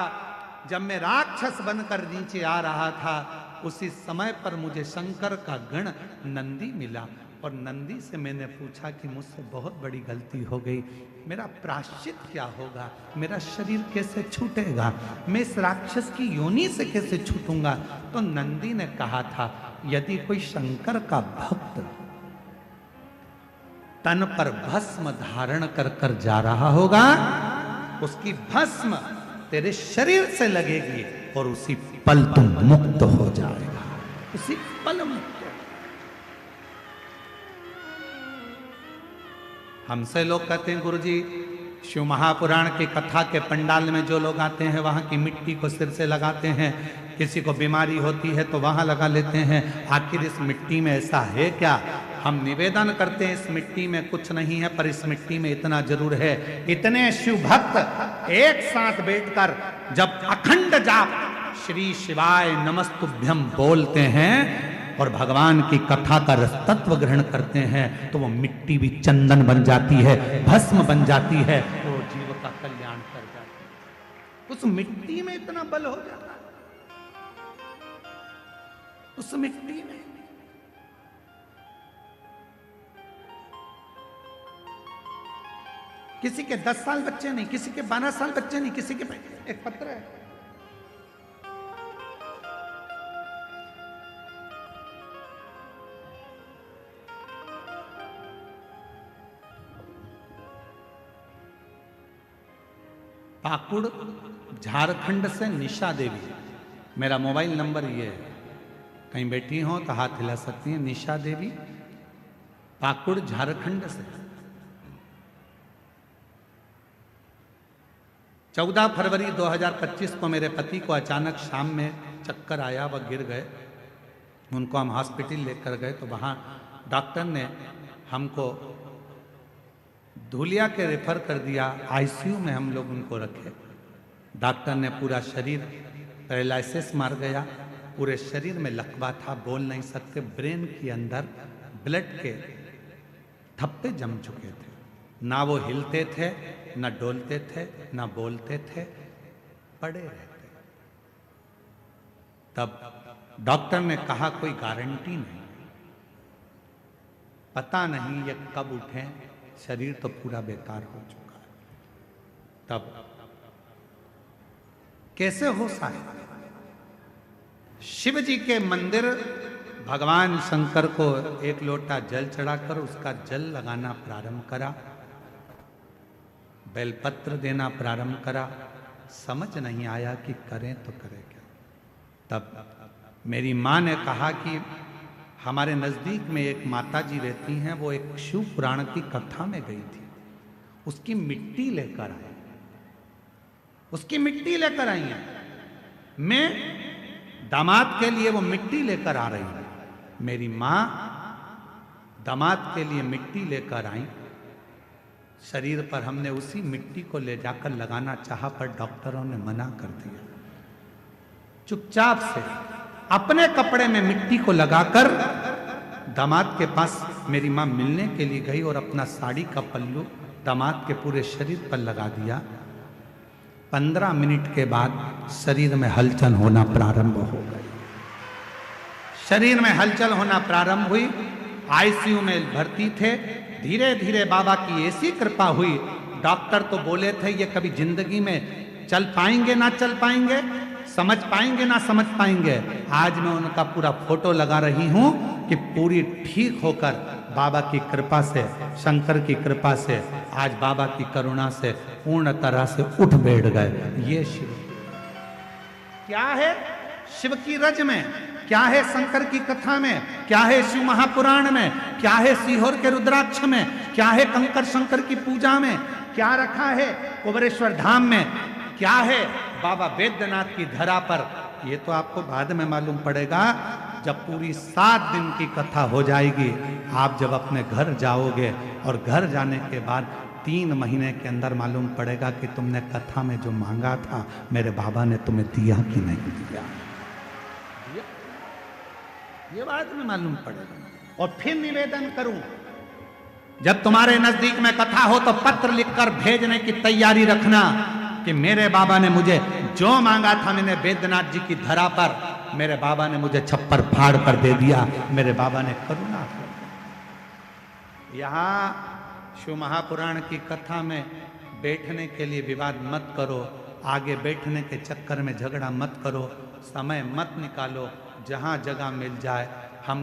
जब मैं राक्षस बनकर नीचे आ रहा था, उसी समय पर मुझे शंकर का गण नंदी मिला और नंदी से मैंने पूछा कि मुझसे बहुत बड़ी गलती हो गई, मेरा प्रायश्चित क्या होगा, मेरा शरीर कैसे छूटेगा, मैं इस राक्षस की योनि से कैसे छूटूंगा। तो नंदी ने कहा था, यदि कोई शंकर का भक्त तन पर भस्म धारण कर कर जा रहा होगा, उसकी भस्म तेरे शरीर से लगेगी और उसी पल तुम मुक्त हो जाएगा, उसी पल मुक्त। हमसे लोग कहते हैं गुरुजी शिव महापुराण की कथा के पंडाल में जो लोग आते हैं वहाँ की मिट्टी को सिर से लगाते हैं, किसी को बीमारी होती है तो वहाँ लगा लेते हैं। आखिर इस मिट्टी में ऐसा है क्या? हम निवेदन करते हैं इस मिट्टी में कुछ नहीं है, पर इस मिट्टी में इतना जरूर है। इतने शिव भक्त एक साथ बैठकर जब अखंड जाप श्री शिवाय नमस्तुभ्यम बोलते हैं और भगवान की कथा का रसतत्व ग्रहण करते हैं तो वो मिट्टी भी चंदन बन जाती है, भस्म बन जाती है, वो जीव का कल्याण कर जाती है। उस मिट्टी में इतना बल हो जाता है, उस मिट्टी में। किसी के 10 साल बच्चे नहीं, किसी के 12 साल बच्चे नहीं, किसी के एक पत्र है, पाकुड़ झारखंड से निशा देवी, मेरा मोबाइल नंबर ये है, कहीं बैठी हो तो हाथ हिला सकती हैं। निशा देवी पाकुड़ झारखंड से। 14 फरवरी 2025 को मेरे पति को अचानक शाम में चक्कर आया, वह गिर गए। उनको हम हॉस्पिटल लेकर गए तो वहाँ डॉक्टर ने हमको धुलिया के रेफर कर दिया। आईसीयू में हम लोग उनको रखे। डॉक्टर ने पूरा शरीर पैरालिसिस मार गया, पूरे शरीर में लकवा था, बोल नहीं सकते। ब्रेन के अंदर ब्लड के थप्पे जम चुके थे, ना वो हिलते थे, ना डोलते थे, ना बोलते थे, पड़े रहते। तब डॉक्टर ने कहा कोई गारंटी नहीं, पता नहीं ये कब उठे, शरीर तो पूरा बेकार हो चुका है। तब कैसे हो साहब? शिव जी के मंदिर भगवान शंकर को एक लोटा जल चढ़ाकर उसका जल लगाना प्रारंभ करा, बेलपत्र देना प्रारंभ करा। समझ नहीं आया कि करें तो करें क्या। तब मेरी माँ ने कहा कि हमारे नज़दीक में एक माता जी रहती हैं, वो एक शिव पुराण की कथा में गई थी, उसकी मिट्टी लेकर आए, उसकी मिट्टी लेकर आई हैं। मैं दामाद के लिए वो मिट्टी लेकर आ रही हूं। मेरी माँ दामाद के लिए मिट्टी लेकर आई। शरीर पर हमने उसी मिट्टी को ले जाकर लगाना चाहा, पर डॉक्टरों ने मना कर दिया। चुपचाप से अपने कपड़े में मिट्टी को लगाकर दामाद के पास मेरी माँ मिलने के लिए गई और अपना साड़ी का पल्लू दामाद के पूरे शरीर पर लगा दिया। 15 मिनट के बाद शरीर में हलचल होना प्रारंभ हो गई। शरीर में हलचल होना प्रारंभ हुई। आईसीयू में भर्ती थे। धीरे धीरे बाबा की ऐसी कृपा हुई, डॉक्टर तो बोले थे ये कभी जिंदगी में चल पाएंगे ना चल पाएंगे, समझ पाएंगे ना समझ पाएंगे। आज मैं उनका पूरा फोटो लगा रही हूं कि पूरी ठीक होकर बाबा की कृपा से, शंकर की कृपा से, आज बाबा की करुणा से पूर्ण तरह से उठ बैठ गए। ये शिव क्या है? शिव की रज में क्या है, शंकर की कथा में क्या है, शिव महापुराण में क्या है, सीहोर के रुद्राक्ष में क्या है, कंकर शंकर की पूजा में क्या रखा है, कुबेरेश्वर धाम में क्या है, बाबा बैद्यनाथ की धरा पर। ये तो आपको बाद में मालूम पड़ेगा जब पूरी 7 दिन की कथा हो जाएगी। आप जब अपने घर जाओगे और घर जाने के बाद 3 महीने के अंदर मालूम पड़ेगा कि तुमने कथा में जो मांगा था मेरे बाबा ने तुम्हें दिया कि नहीं दिया। ये बाद में मालूम पड़ेगा। और फिर निवेदन करूं, जब तुम्हारे नजदीक में कथा हो तो पत्र लिखकर भेजने की तैयारी रखना कि मेरे बाबा ने मुझे जो मांगा था, मैंने बैद्यनाथ जी की धरा पर, मेरे बाबा ने मुझे छप्पर फाड़ कर दे दिया। मेरे बाबा ने करुणा कर। यहां शिव महापुराण की कथा में बैठने के लिए विवाद मत करो, आगे बैठने के चक्कर में झगड़ा मत करो, समय मत निकालो। जहां जगह मिल जाए। हम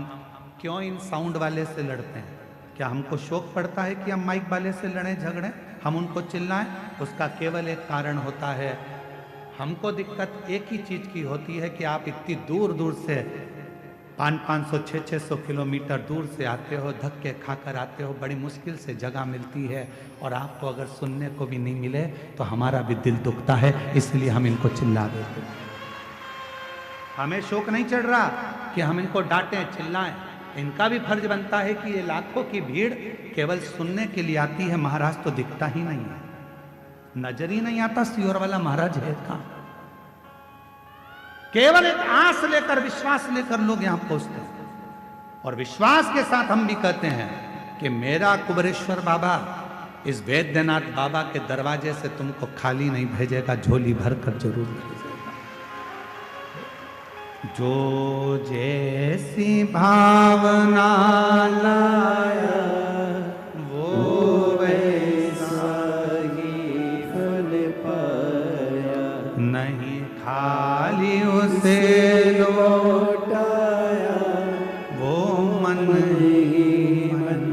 क्यों इन साउंड वाले से लड़ते हैं? क्या हमको शौक पड़ता है कि हम माइक वाले से लड़ें झगड़ें, हम उनको चिल्लाएं? उसका केवल एक कारण होता है, हमको दिक्कत एक ही चीज की होती है कि आप इतनी दूर दूर से 500 600 किलोमीटर दूर से आते हो, धक्के खाकर आते हो, बड़ी मुश्किल से जगह मिलती है और आपको अगर सुनने को भी नहीं मिले तो हमारा भी दिल दुखता है, इसलिए हम इनको चिल्ला देते हैं। हमें शौक नहीं चढ़ रहा कि हम इनको डांटें चिल्लाएं। इनका भी फर्ज बनता है कि ये लाखों की भीड़ केवल सुनने के लिए आती है, महाराज तो दिखता ही नहीं है, नजर ही नहीं आता सीहोर वाला महाराज है कहां। केवल एक आस लेकर, विश्वास लेकर लोग यहां पहुंचते हैं और विश्वास के साथ हम भी कहते हैं कि मेरा कुबेरेश्वर बाबा इस बैद्यनाथ बाबा के दरवाजे से तुमको खाली नहीं भेजेगा, झोली भर कर जरूर भेजेगा। जो जैसी भावना लाया वो वैसा ही फल पाया, नहीं खाली उसे लौटाया, वो मन ही मन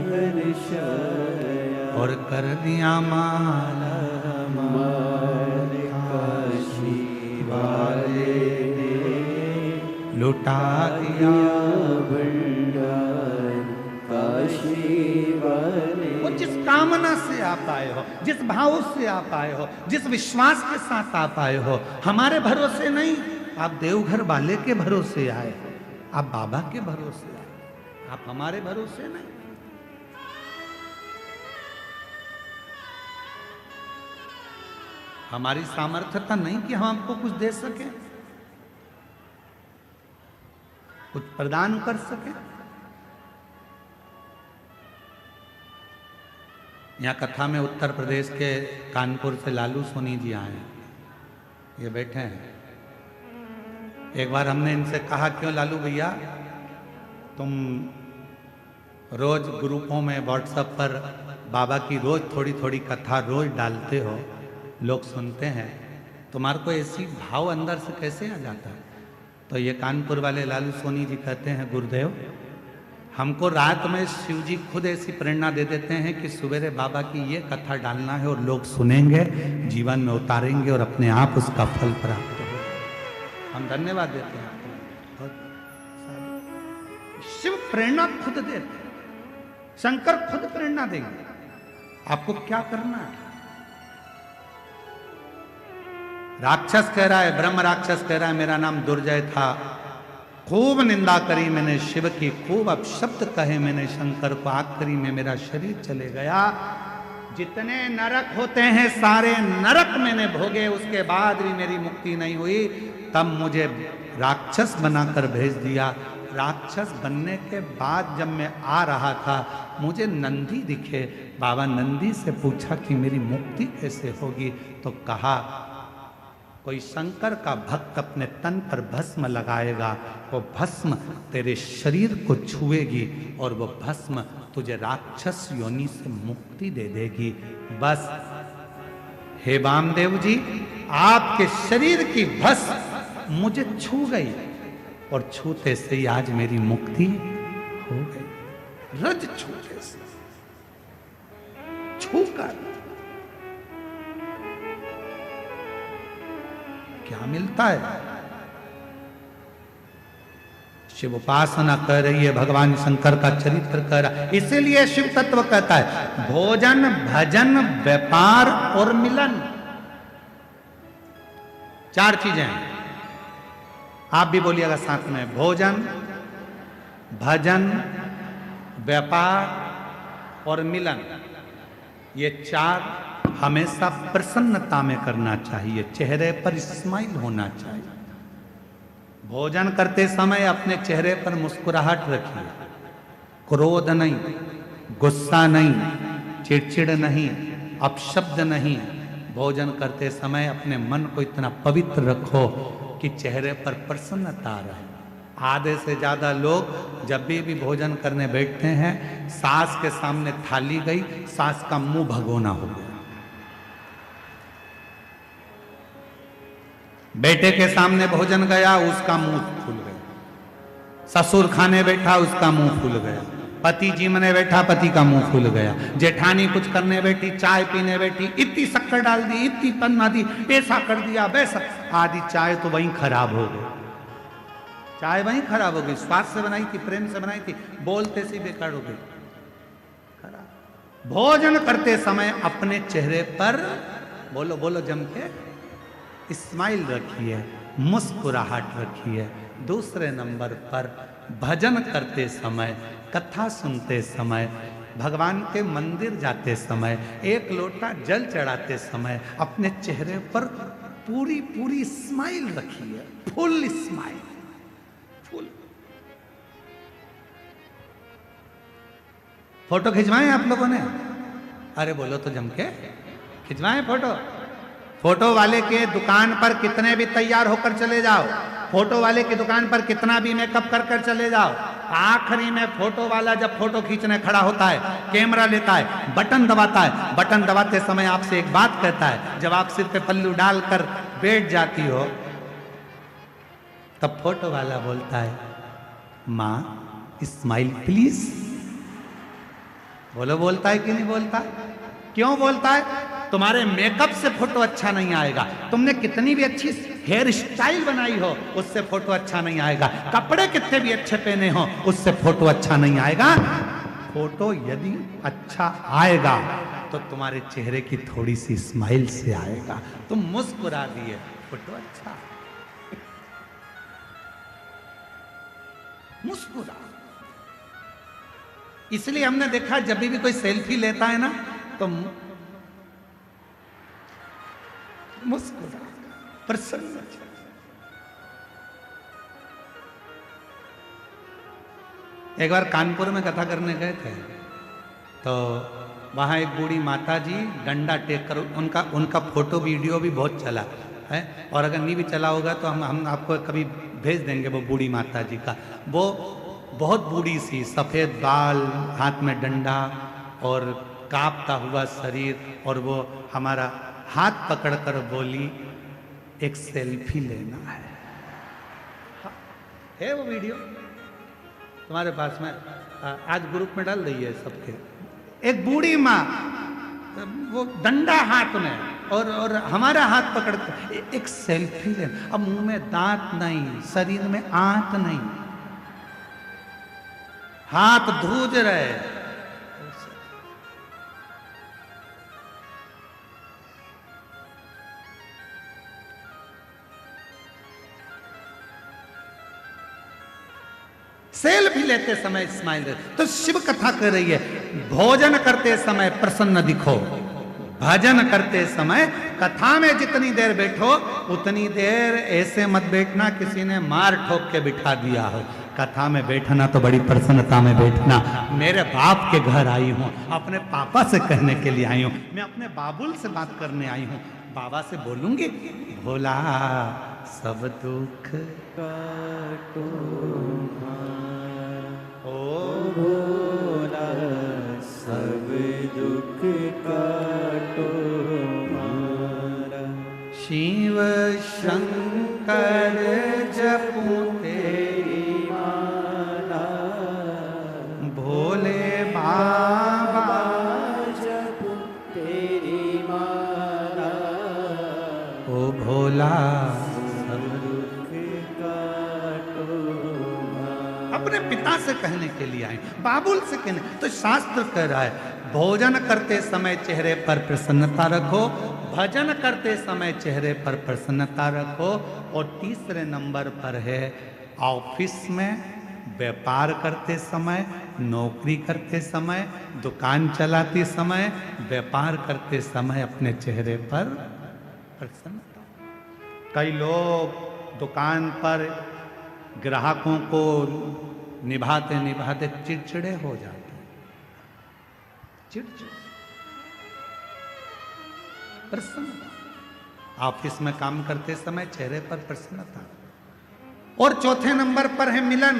हर्षाया, और कर दिया माला माल काशी वाले, लुटा दिया भंडार काशी वाले। वो जिस कामना से आप आए हो, जिस भाव से आप आए हो, जिस विश्वास के साथ आप आए हो, हमारे भरोसे नहीं, आप देवघर वाले के भरोसे आए, आप बाबा के भरोसे आए, आप हमारे भरोसे नहीं। हमारी सामर्थ्यता नहीं कि हम आपको कुछ दे सके, कुछ प्रदान कर सके। यहाँ कथा में उत्तर प्रदेश के कानपुर से लालू सोनी जी आए हैं, ये बैठे हैं। एक बार हमने इनसे कहा, क्यों लालू भैया तुम रोज ग्रुपों में व्हाट्सएप पर बाबा की रोज थोड़ी थोड़ी कथा रोज डालते हो, लोग सुनते हैं, तुम्हारे को ऐसी भाव अंदर से कैसे आ जाता है? तो ये कानपुर वाले लालू सोनी जी कहते हैं, गुरुदेव हमको रात में शिव जी खुद ऐसी प्रेरणा दे देते हैं कि सवेरे बाबा की ये कथा डालना है और लोग सुनेंगे, जीवन में उतारेंगे और अपने आप उसका फल प्राप्त होगा। हम धन्यवाद देते हैं आपको। शिव प्रेरणा खुद देते हैं, शंकर खुद प्रेरणा देंगे, आपको क्या करना है। राक्षस कह रहा है, ब्रह्म राक्षस कह रहा है मेरा नाम दुर्जय था, खूब निंदा करी मैंने शिव की, खूब अपशब्द कहे मैंने शंकर को, आखिरी में मेरा शरीर चले गया। जितने नरक होते हैं सारे नरक मैंने भोगे, उसके बाद भी मेरी मुक्ति नहीं हुई। तब मुझे राक्षस बनाकर भेज दिया। राक्षस बनने के बाद जब मैं आ रहा था, मुझे नंदी दिखे। बाबा नंदी से पूछा कि मेरी मुक्ति कैसे होगी, तो कहा कोई शंकर का भक्त अपने तन पर भस्म लगाएगा, वो भस्म तेरे शरीर को छुएगी और वो भस्म तुझे राक्षस योनि से मुक्ति दे देगी। बस हे वामदेव जी, आपके शरीर की भस्म मुझे छू गई और छूते से ही आज मेरी मुक्ति हो गई। रज छूते से छूकर क्या मिलता है? शिव उपासना कर रही है, भगवान शंकर का चरित्र कर रहा है। इसीलिए शिव तत्व कहता है भोजन भजन व्यापार और मिलन, चार चीजें हैं। आप भी बोलिएगा साथ में, भोजन भजन व्यापार और मिलन, ये चार हमेशा प्रसन्नता में करना चाहिए, चेहरे पर स्माइल होना चाहिए। भोजन करते समय अपने चेहरे पर मुस्कुराहट रखिए, क्रोध नहीं, गुस्सा नहीं, चिड़चिड़ नहीं, अपशब्द नहीं। भोजन करते समय अपने मन को इतना पवित्र रखो कि चेहरे पर प्रसन्नता रहे। आधे से ज्यादा लोग जब भी भोजन करने बैठते हैं, सास के सामने थाली गई, सास का मुंह भगोना हो गया। बेटे के सामने भोजन गया, उसका मुंह फूल गया। ससुर खाने बैठा, उसका मुंह फूल गया। पति जी मने बैठा, पति का मुंह फूल गया। जेठानी कुछ करने बैठी, चाय पीने बैठी, इतनी शक्कर डाल दी, इतनी पन्ना दी, ऐसा कर दिया वैसा, आधी चाय तो वहीं खराब हो गई। चाय वहीं खराब हो गई, स्वाद से बनाई थी, प्रेम से बनाई थी, बोलते से बेकार हो गई, खराब। भोजन करते समय अपने चेहरे पर बोलो बोलो जम के स्माइल रखिए, मुस्कुराहट रखिए। दूसरे नंबर पर भजन करते समय, कथा सुनते समय, भगवान के मंदिर जाते समय, एक लोटा जल चढ़ाते समय अपने चेहरे पर पूरी पूरी स्माइल रखिए, फुल स्माइल, फुल। फोटो खिंचवाएं आप लोगों ने? अरे बोलो तो जम के खिंचवाएं फोटो। फोटो वाले के दुकान पर कितने भी तैयार होकर चले जाओ, फोटो वाले की दुकान पर कितना भी मेकअप कर कर चले जाओ, आखिरी में फोटो वाला जब फोटो खींचने खड़ा होता है, कैमरा लेता है, बटन दबाता है, बटन दबाते समय आपसे एक बात कहता है। जब आप सिर पे पल्लू डालकर बैठ जाती हो, तब फोटो वाला बोलता है, माँ स्माइल प्लीज। बोलो बोलता है कि नहीं बोलता? क्यों बोलता है? तुम्हारे मेकअप से फोटो अच्छा नहीं आएगा, तुमने कितनी भी अच्छी हेयर स्टाइल बनाई हो उससे फोटो अच्छा नहीं आएगा, कपड़े कितने भी अच्छे पहने हो उससे फोटो अच्छा नहीं आएगा। फोटो यदि अच्छा आएगा तो तुम्हारे चेहरे की थोड़ी सी स्माइल से आएगा। तुम मुस्कुरा दिए, फोटो अच्छा, मुस्कुरा। इसलिए हमने देखा जब भी कोई सेल्फी लेता है ना तो मुस्कुरा, प्रसन्न। एक बार कानपुर में कथा करने गए थे तो वहाँ एक बूढ़ी माता जी डंडा टेक कर, उनका फोटो वीडियो भी बहुत चला है, और अगर नहीं भी चला होगा तो हम आपको कभी भेज देंगे वो बूढ़ी माता जी का। वो बहुत बूढ़ी सी, सफ़ेद बाल, हाथ में डंडा और कांपता हुआ शरीर, और वो हमारा हाथ पकड़कर बोली एक सेल्फी लेना है वो वीडियो तुम्हारे पास में, आज ग्रुप में डाल रही है सबके। एक बूढ़ी माँ, वो डंडा हाथ में और हमारा हाथ पकड़ के एक सेल्फी ले। अब मुंह में दांत नहीं, शरीर में आंत नहीं, हाथ धूज रहे। सेल्फी लेते समय स्माइल दे। तो शिव कथा कर रही है, भोजन करते समय प्रसन्न दिखो, भजन करते समय कथा में जितनी देर बैठो उतनी देर ऐसे मत बैठना किसी ने मार ठोक के बिठा दिया हो। कथा में बैठना तो बड़ी प्रसन्नता में बैठना। मेरे बाप के घर आई हूँ, अपने पापा से कहने के लिए आई हूँ, मैं अपने बाबुल से बात करने आई हूँ, बाबा से बोलूंगी भोला सब दुख काटो भोला सब दुख काटो मारा। शिव शंकर जपू तेरी माला भोले बाबा जपू तेरी माला। ओ भोला अपने पिता से कहने के लिए आए, बाबुल से कहने। तो शास्त्र कह रहा है भोजन करते समय चेहरे पर प्रसन्नता रखो, भजन करते समय चेहरे पर प्रसन्नता रखो, और तीसरे नंबर पर है ऑफिस में, व्यापार करते समय, नौकरी करते समय, दुकान चलाते समय, व्यापार करते समय अपने चेहरे पर प्रसन्नता। कई लोग दुकान पर ग्राहकों को निभाते निभाते चिड़चिड़े हो जाते हैं, चिड़चिड़। प्रसन्नता ऑफिस में काम करते समय चेहरे पर प्रसन्नता। और चौथे नंबर पर है मिलन,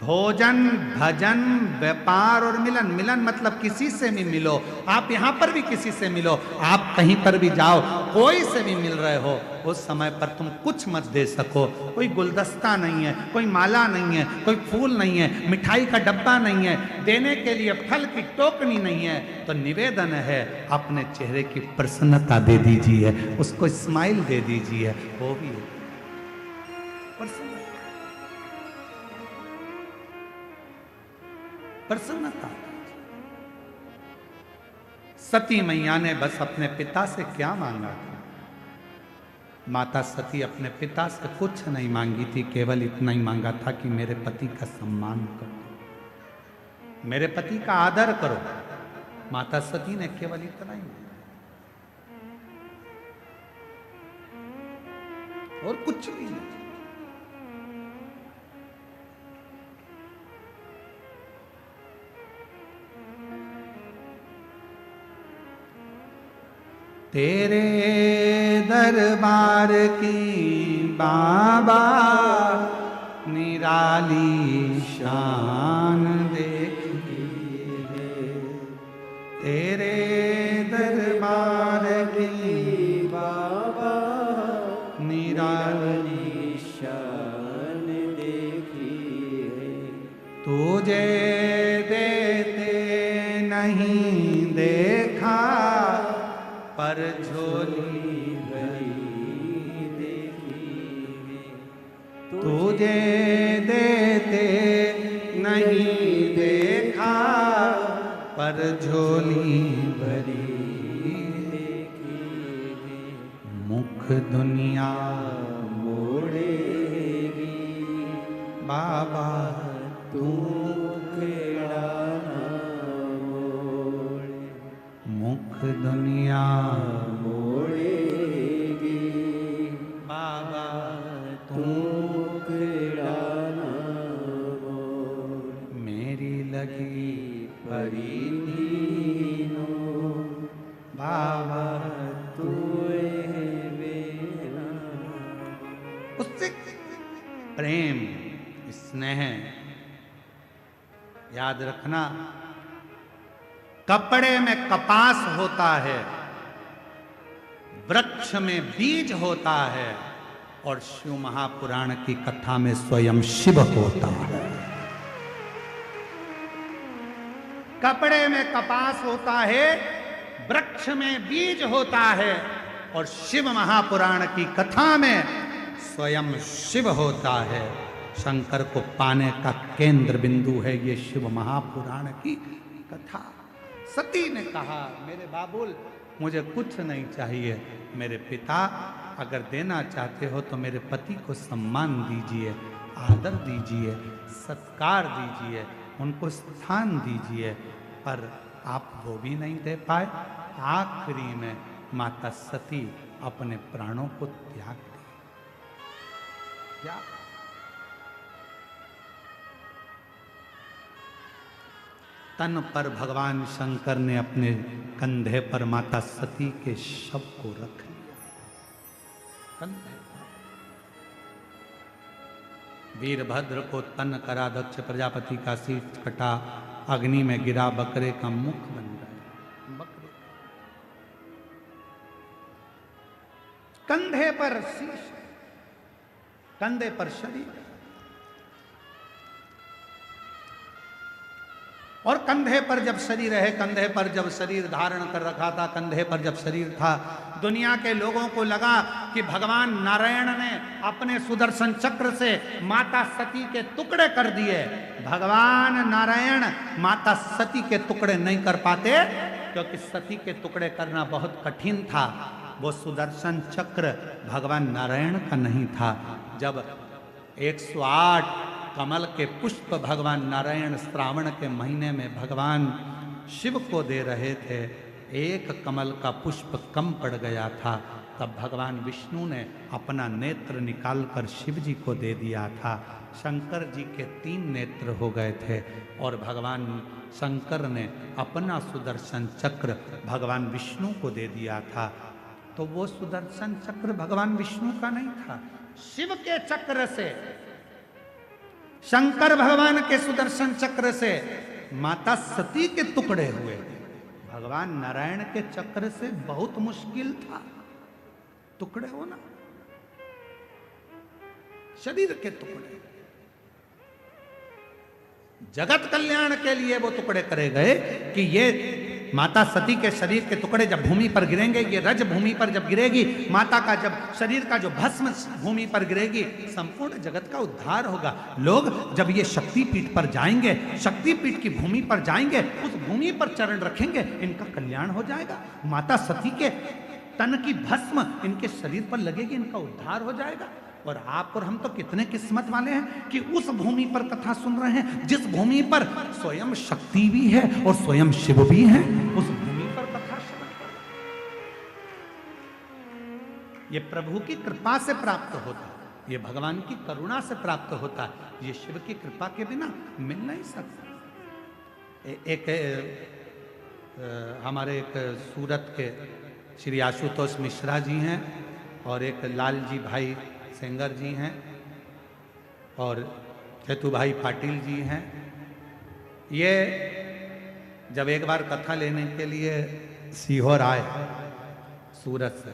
भोजन, भजन, व्यापार और मिलन। मिलन मतलब किसी से भी मिलो, आप यहां पर भी किसी से मिलो, आप कहीं पर भी जाओ, कोई से भी मिल रहे हो, उस समय पर तुम कुछ मत दे सको। कोई गुलदस्ता नहीं है, कोई माला नहीं है, कोई फूल नहीं है, मिठाई का डब्बा नहीं है, देने के लिए फल की टोकनी नहीं है, तो निवेदन है अपने चेहरे की प्रसन्नता दे दीजिए, उसको स्माइल दे दीजिए, वो भी प्रसन्नता। सती मैया ने बस अपने पिता से क्या मांगा था? माता सती अपने पिता से कुछ नहीं मांगी थी, केवल इतना ही मांगा था कि मेरे पति का सम्मान करो, मेरे पति का आदर करो। माता सती ने केवल इतना ही मांगा, और कुछ भी नहीं। तेरे दरबार की बाबा निराली शान देखी है, तेरे दरबार की बाबा निराली शान देखी है। तुझे देते नहीं देखा पर झोली भरी देखी है, तुझे देते नहीं देखा पर झोली भरी देखी मुख दुनिया मोड़ेगी बाबा तू खेड़ा मोड़े मुख दुनिया मोड़ेगी बाबा तू खेड़ा मेरी लगी परी दीनो बाबा तू मेरा उससे प्रेम स्नेह याद रखना। कपड़े में कपास होता है, वृक्ष में बीज होता है और शिव महापुराण की कथा में स्वयं शिव होता है। कपड़े में कपास होता है, वृक्ष में बीज होता है और शिव महापुराण की कथा में स्वयं शिव होता है। शंकर को पाने का केंद्र बिंदु है ये शिव महापुराण की कथा। सती ने कहा, मेरे बाबुल मुझे कुछ नहीं चाहिए, मेरे पिता अगर देना चाहते हो तो मेरे पति को सम्मान दीजिए, आदर दीजिए, सत्कार दीजिए, उनको स्थान दीजिए, पर आप वो भी नहीं दे पाए। आखिरी में माता सती अपने प्राणों को त्याग दी। क्या तन पर भगवान शंकर ने अपने कंधे पर माता सती के शव को रख लिया। कंधे पर वीरभद्र को तन करा, दक्ष प्रजापति का शीश कटा, अग्नि में गिरा, बकरे का मुख बन गया। बकरे कंधे पर शीश, कंधे पर शरीर, और कंधे पर जब शरीर है, कंधे पर जब शरीर धारण कर रखा था, कंधे पर जब शरीर था, दुनिया के लोगों को लगा कि भगवान नारायण ने अपने सुदर्शन चक्र से माता सती के टुकड़े कर दिए। भगवान नारायण माता सती के टुकड़े नहीं कर पाते क्योंकि सती के टुकड़े करना बहुत कठिन था। वो सुदर्शन चक्र भगवान नारायण का नहीं था। जब 108 कमल के पुष्प भगवान नारायण श्रावण के महीने में भगवान शिव को दे रहे थे, एक कमल का पुष्प कम पड़ गया था, तब भगवान विष्णु ने अपना नेत्र निकालकर शिव जी को दे दिया था। शंकर जी के 3 नेत्र हो गए थे और भगवान शंकर ने अपना सुदर्शन चक्र भगवान विष्णु को दे दिया था। तो वो सुदर्शन चक्र भगवान विष्णु का नहीं था, शिव के चक्र से, शंकर भगवान के सुदर्शन चक्र से माता सती के टुकड़े हुए। भगवान नारायण के चक्र से बहुत मुश्किल था टुकड़े होना, शरीर के टुकड़े। जगत कल्याण के लिए वो टुकड़े करे गए कि ये माता सती के शरीर के टुकड़े जब भूमि पर गिरेंगे, ये रज भूमि पर जब गिरेगी, माता का जब शरीर का जो भस्म भूमि पर गिरेगी, संपूर्ण जगत का उद्धार होगा। लोग जब ये शक्तिपीठ पर जाएंगे, शक्तिपीठ की भूमि पर जाएंगे, उस भूमि पर चरण रखेंगे, इनका कल्याण हो जाएगा। माता सती के तन की भस्म इनके शरीर पर लगेगी, इनका उद्धार हो जाएगा। और आप और हम तो कितने किस्मत वाले हैं कि उस भूमि पर कथा सुन रहे हैं जिस भूमि पर स्वयं शक्ति भी है और स्वयं शिव भी है। उस भूमि पर कथा श्रवण कर, ये प्रभु की कृपा से प्राप्त होता है, ये भगवान की करुणा से प्राप्त होता है, ये शिव की कृपा के बिना मिल नहीं सकता। एक हमारे एक सूरत के श्री आशुतोष मिश्रा जी हैं और एक लालजी भाई सेंगर जी हैं और केतु भाई पाटिल जी हैं। ये जब एक बार कथा लेने के लिए सीहोर आए सूरत से,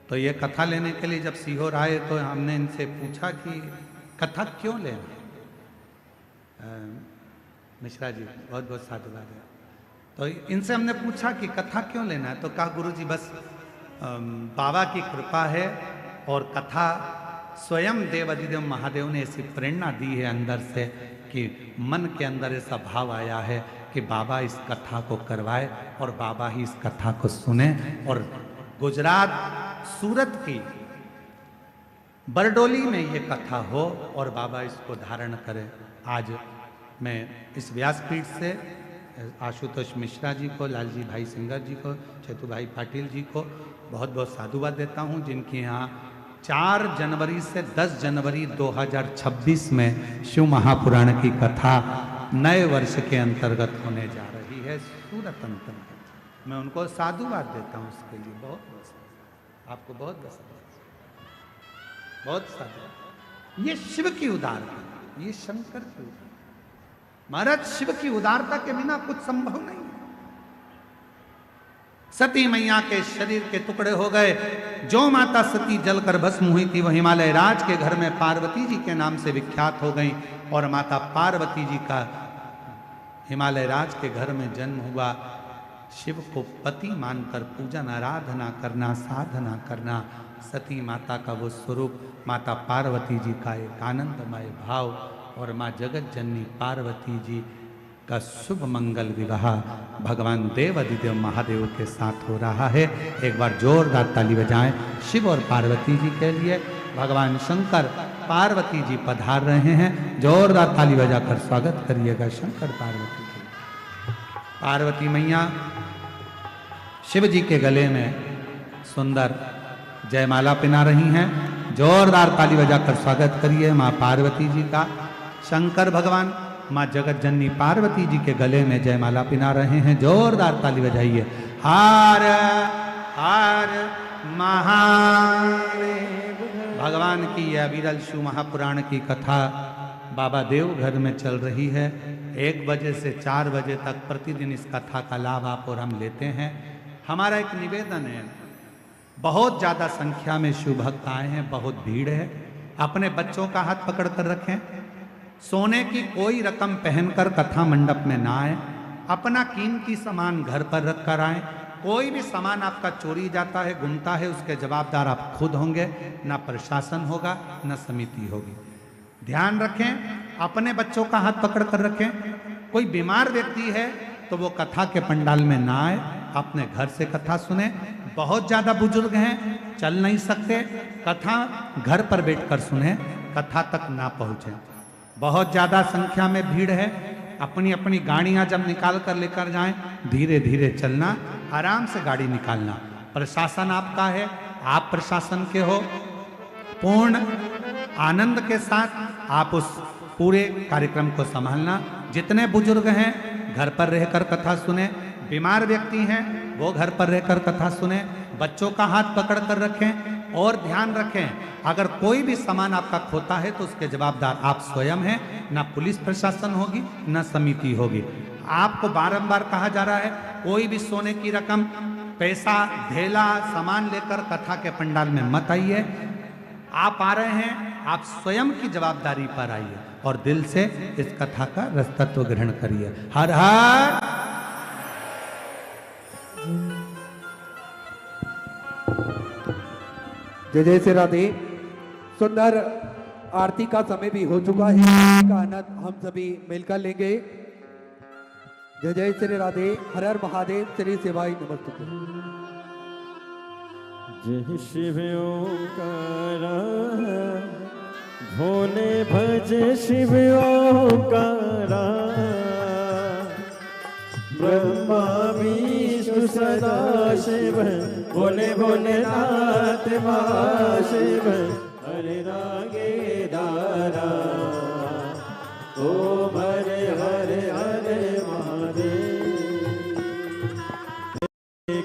तो ये कथा लेने के लिए जब सीहोर आए तो हमने इनसे पूछा कि कथा क्यों लेना। मिश्रा जी बहुत बहुत साधुवाद है। तो इनसे हमने पूछा कि कथा क्यों लेना है, तो कहा गुरु जी बस बाबा की कृपा है और कथा स्वयं देवाधिदेव महादेव ने ऐसी प्रेरणा दी है अंदर से कि मन के अंदर ऐसा भाव आया है कि बाबा इस कथा को करवाए और बाबा ही इस कथा को सुने। और गुजरात सूरत की बरडोली में ये कथा हो और बाबा इसको धारण करें। आज मैं इस व्यासपीठ से आशुतोष मिश्रा जी को, लालजी भाई सिंगर जी को, चेतु भाई पाटिल जी को बहुत बहुत साधुवाद देता हूँ, जिनके यहाँ 4 जनवरी से 10 जनवरी 2026 में शिव महापुराण की कथा नए वर्ष के अंतर्गत होने जा रही है सूरत अंतर्गत। मैं उनको साधुवाद देता हूँ उसके लिए बहुत, आपको बहुत बहुत साधुवाद। ये शिव की उदारता, ये शंकर की उदारता। महाराज शिव की उदारता के बिना कुछ संभव नहीं है। सती मैया के शरीर के टुकड़े हो गए। जो माता सती जलकर भस्म हुई थी वो हिमालय राज के घर में पार्वती जी के नाम से विख्यात हो गई और माता पार्वती जी का हिमालय राज के घर में जन्म हुआ। शिव को पति मानकर पूजन आराधना करना, साधना करना, सती माता का वो स्वरूप, माता पार्वती जी का एक आनंदमय भाव और माँ जगत जननी पार्वती जी का शुभ मंगल विवाह भगवान देवाधिदेव महादेव के साथ हो रहा है। एक बार जोरदार ताली बजाएं शिव और पार्वती जी के लिए। भगवान शंकर पार्वती जी पधार रहे हैं, जोरदार ताली बजाकर स्वागत करिएगा शंकर पार्वती जी। पार्वती मैया शिव जी के गले में सुंदर जयमाला पहना रही हैं, जोरदार ताली बजाकर स्वागत करिए माँ पार्वती जी का। शंकर भगवान माँ जगत जननी पार्वती जी के गले में जयमाला पहना रहे हैं, जोरदार ताली बजाइए। हार हार महादेव। भगवान की यह अविरल शिव महापुराण की कथा बाबा देवघर में चल रही है। 1 बजे से 4 बजे तक प्रतिदिन इस कथा का लाभ आप और हम लेते हैं। हमारा एक निवेदन है, बहुत ज़्यादा संख्या में शिव भक्त आए हैं, बहुत भीड़ है। अपने बच्चों का हाथ पकड़ कर रखें। सोने की कोई रकम पहनकर कथा मंडप में ना आए। अपना कीमती सामान घर पर रख कर आए। कोई भी सामान आपका चोरी जाता है, गुमता है, उसके जवाबदार आप खुद होंगे, ना प्रशासन होगा ना समिति होगी। ध्यान रखें, अपने बच्चों का हाथ पकड़ कर रखें। कोई बीमार व्यक्ति है तो वो कथा के पंडाल में ना आए, अपने घर से कथा सुने। बहुत ज़्यादा बुजुर्ग हैं, चल नहीं सकते, कथा घर पर बैठकर सुने, कथा तक ना पहुँचे। बहुत ज़्यादा संख्या में भीड़ है, अपनी अपनी गाड़ियां जब निकाल कर लेकर जाएं, धीरे धीरे चलना, आराम से गाड़ी निकालना। प्रशासन आपका है, आप प्रशासन के हो। पूर्ण आनंद के साथ आप उस पूरे कार्यक्रम को संभालना। जितने बुजुर्ग हैं घर पर रहकर कथा सुने, बीमार व्यक्ति हैं वो घर पर रहकर कथा सुने, बच्चों का हाथ पकड़ कर रखें। और ध्यान रखें, अगर कोई भी सामान आपका खोता है तो उसके जवाबदार आप स्वयं हैं, ना पुलिस प्रशासन होगी ना समिति होगी। आपको बारंबार कहा जा रहा है, कोई भी सोने की रकम, पैसा, ढेला, सामान लेकर कथा के पंडाल में मत आइए। आप आ रहे हैं, आप स्वयं की जवाबदारी पर आइए और दिल से इस कथा का रसतत्व ग्रहण करिए। हर हर जय जय श्री राधे। सुंदर आरती का समय भी हो चुका है, का आनंद हम सभी मिलकर लेंगे। जय जय श्री राधे। हर हर महादेव। श्री शिवाय नमस्तुते। जय शिव ओंकारा, भोले भज शिव ओंकारा, ब्रह्मा विष्णु सदा शिव, भोले भोलेनाथ महाशिव, हरे रागे दारा, ओम हरे हरे हरे महादेव।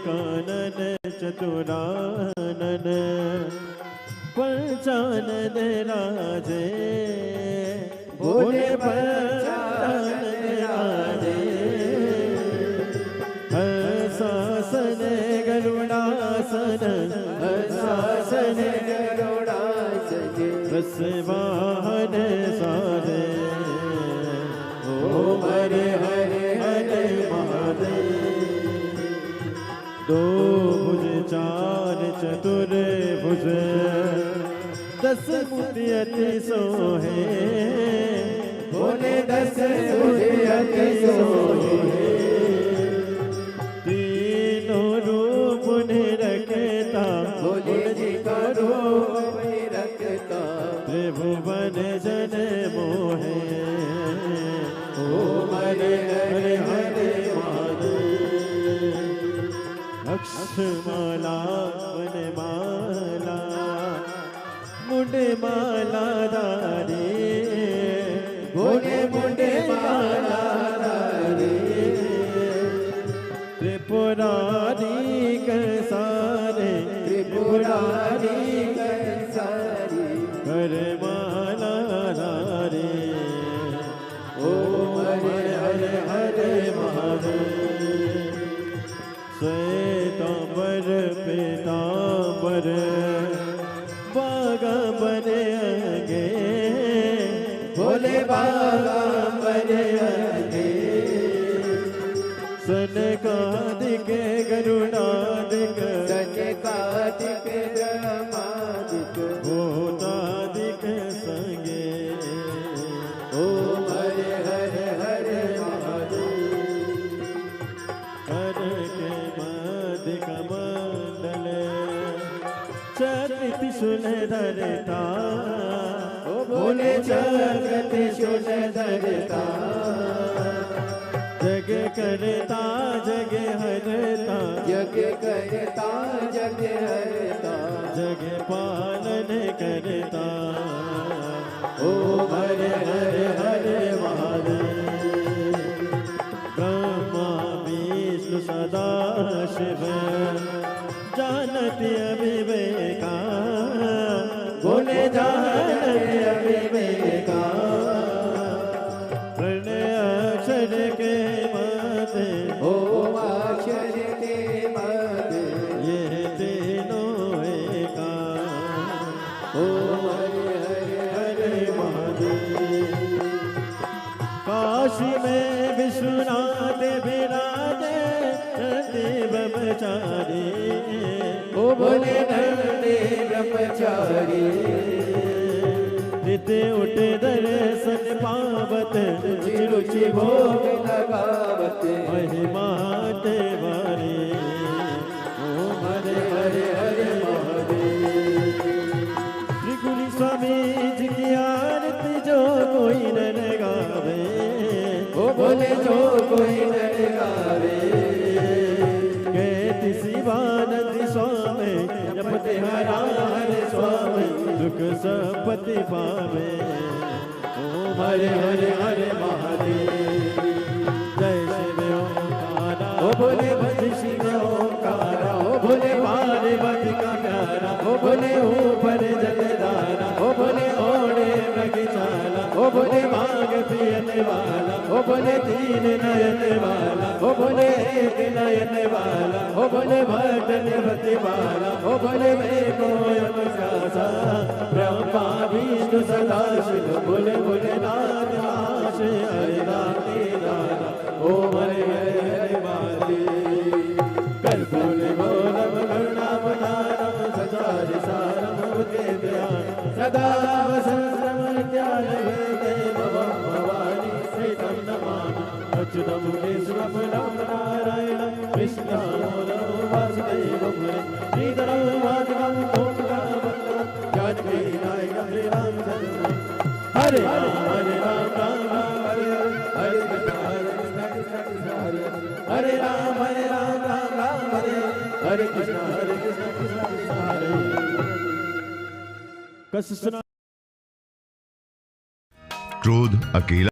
कानन चतुरानन, पंचानन राजे, भोले पंचानन राजे, हर्षासन गरुड़ासन, हर्षासन गरुड़ासन, वृषवाहन सारे, ओम हरे हरे हरे महादेव। दो भुज चार चतुर भुज, दस मुझ अति सोहे बोले 10 मुझे अति सोहे तीनों रूप ने रखता बोले जी का रूप में रखता त्रिभुवन जन मोहे ओम हरे हरे हरे महादेव अक्षमाला वनमाला मुंडमाला दारे बोले मुंडे माला रे त्रिपुरारी सारे त्रिपुरारी कंसारी करमाला रे ओम हरे हरे हरे महादेव श्वेतांबर पीतांबर बागांबर अंगे बोले बागांबर अंगे सनकादिक गरुडादिक सनकादिक ब्रह्मादिक भूतादिक संगे ओम हरे हरे हरे महादेव कर के मध्य कमंडल चक्र सुंदरता बोले जगत सुंदरता जग करता जग हरता जग करता जग हरता जग पालन करता ओम हरे हरे हरे महादेव ब्रह्मा विष्णु सदा शिव जानती अविवेका बोले जानते अविवेका प्रणय अक्षर के मते ओम अक्षर के मध्य ये तीनों एका ओम हरे हरे हरे महादेव काशी में विश्वनाथ विराजे नंदी ब्रह्मचारी ओ बोले नंदे ब्रह्मचारी नित उठ दर्शन पावत रुचि रुचि भोग लगावत महिमा देवारी ओम हरे हरे हरे महादेव त्रिगुणी स्वामी जी की आरती जो कोई न गावे ओ बोले जो कोई न गावे कहती शिवानंद स्वामी जपते हरा हरे स्वामी दुख संपत्ति पावे ओम हरे हरे हरे महादेव जय शिव ओंकारा ओ बोले भज शिव ओंकारा ओ बोले पार्वती का प्यारा ओ बोले ऊपर जलधारा ओ बोले ओढ़े मृगशाला ओ बोले भाग पियने वाला ओ बोले तीन नयन वाला ओ बोले एक नयन वाला ओ बोले भक्त निवृत्ति वाला ओ बोले को यमकासा ब्रह्मा विष्णु सदा शिव बोले बोले नाथ आश हरे राधे राधा ओम हरे हरे हरे महादेव कर्पूर गौरव करुणावतारम सचारि सारम भूते ध्यान सदा वसंतम ज्ञान देव भवानी श्रीतं नमामि अच्युतं केशवं नारायणं कृष्णं वासुदेवं श्रीधरं माधवं गोपिकावल्लभं जानकी नायकं श्रीरामचन्द्रं हरे राम राम राम हरे हरे कृष्ण कृष्ण हरे राम राम राम हरे कृष्ण कृष्ण कृष्ण हरे कस सुना क्रोध अकेला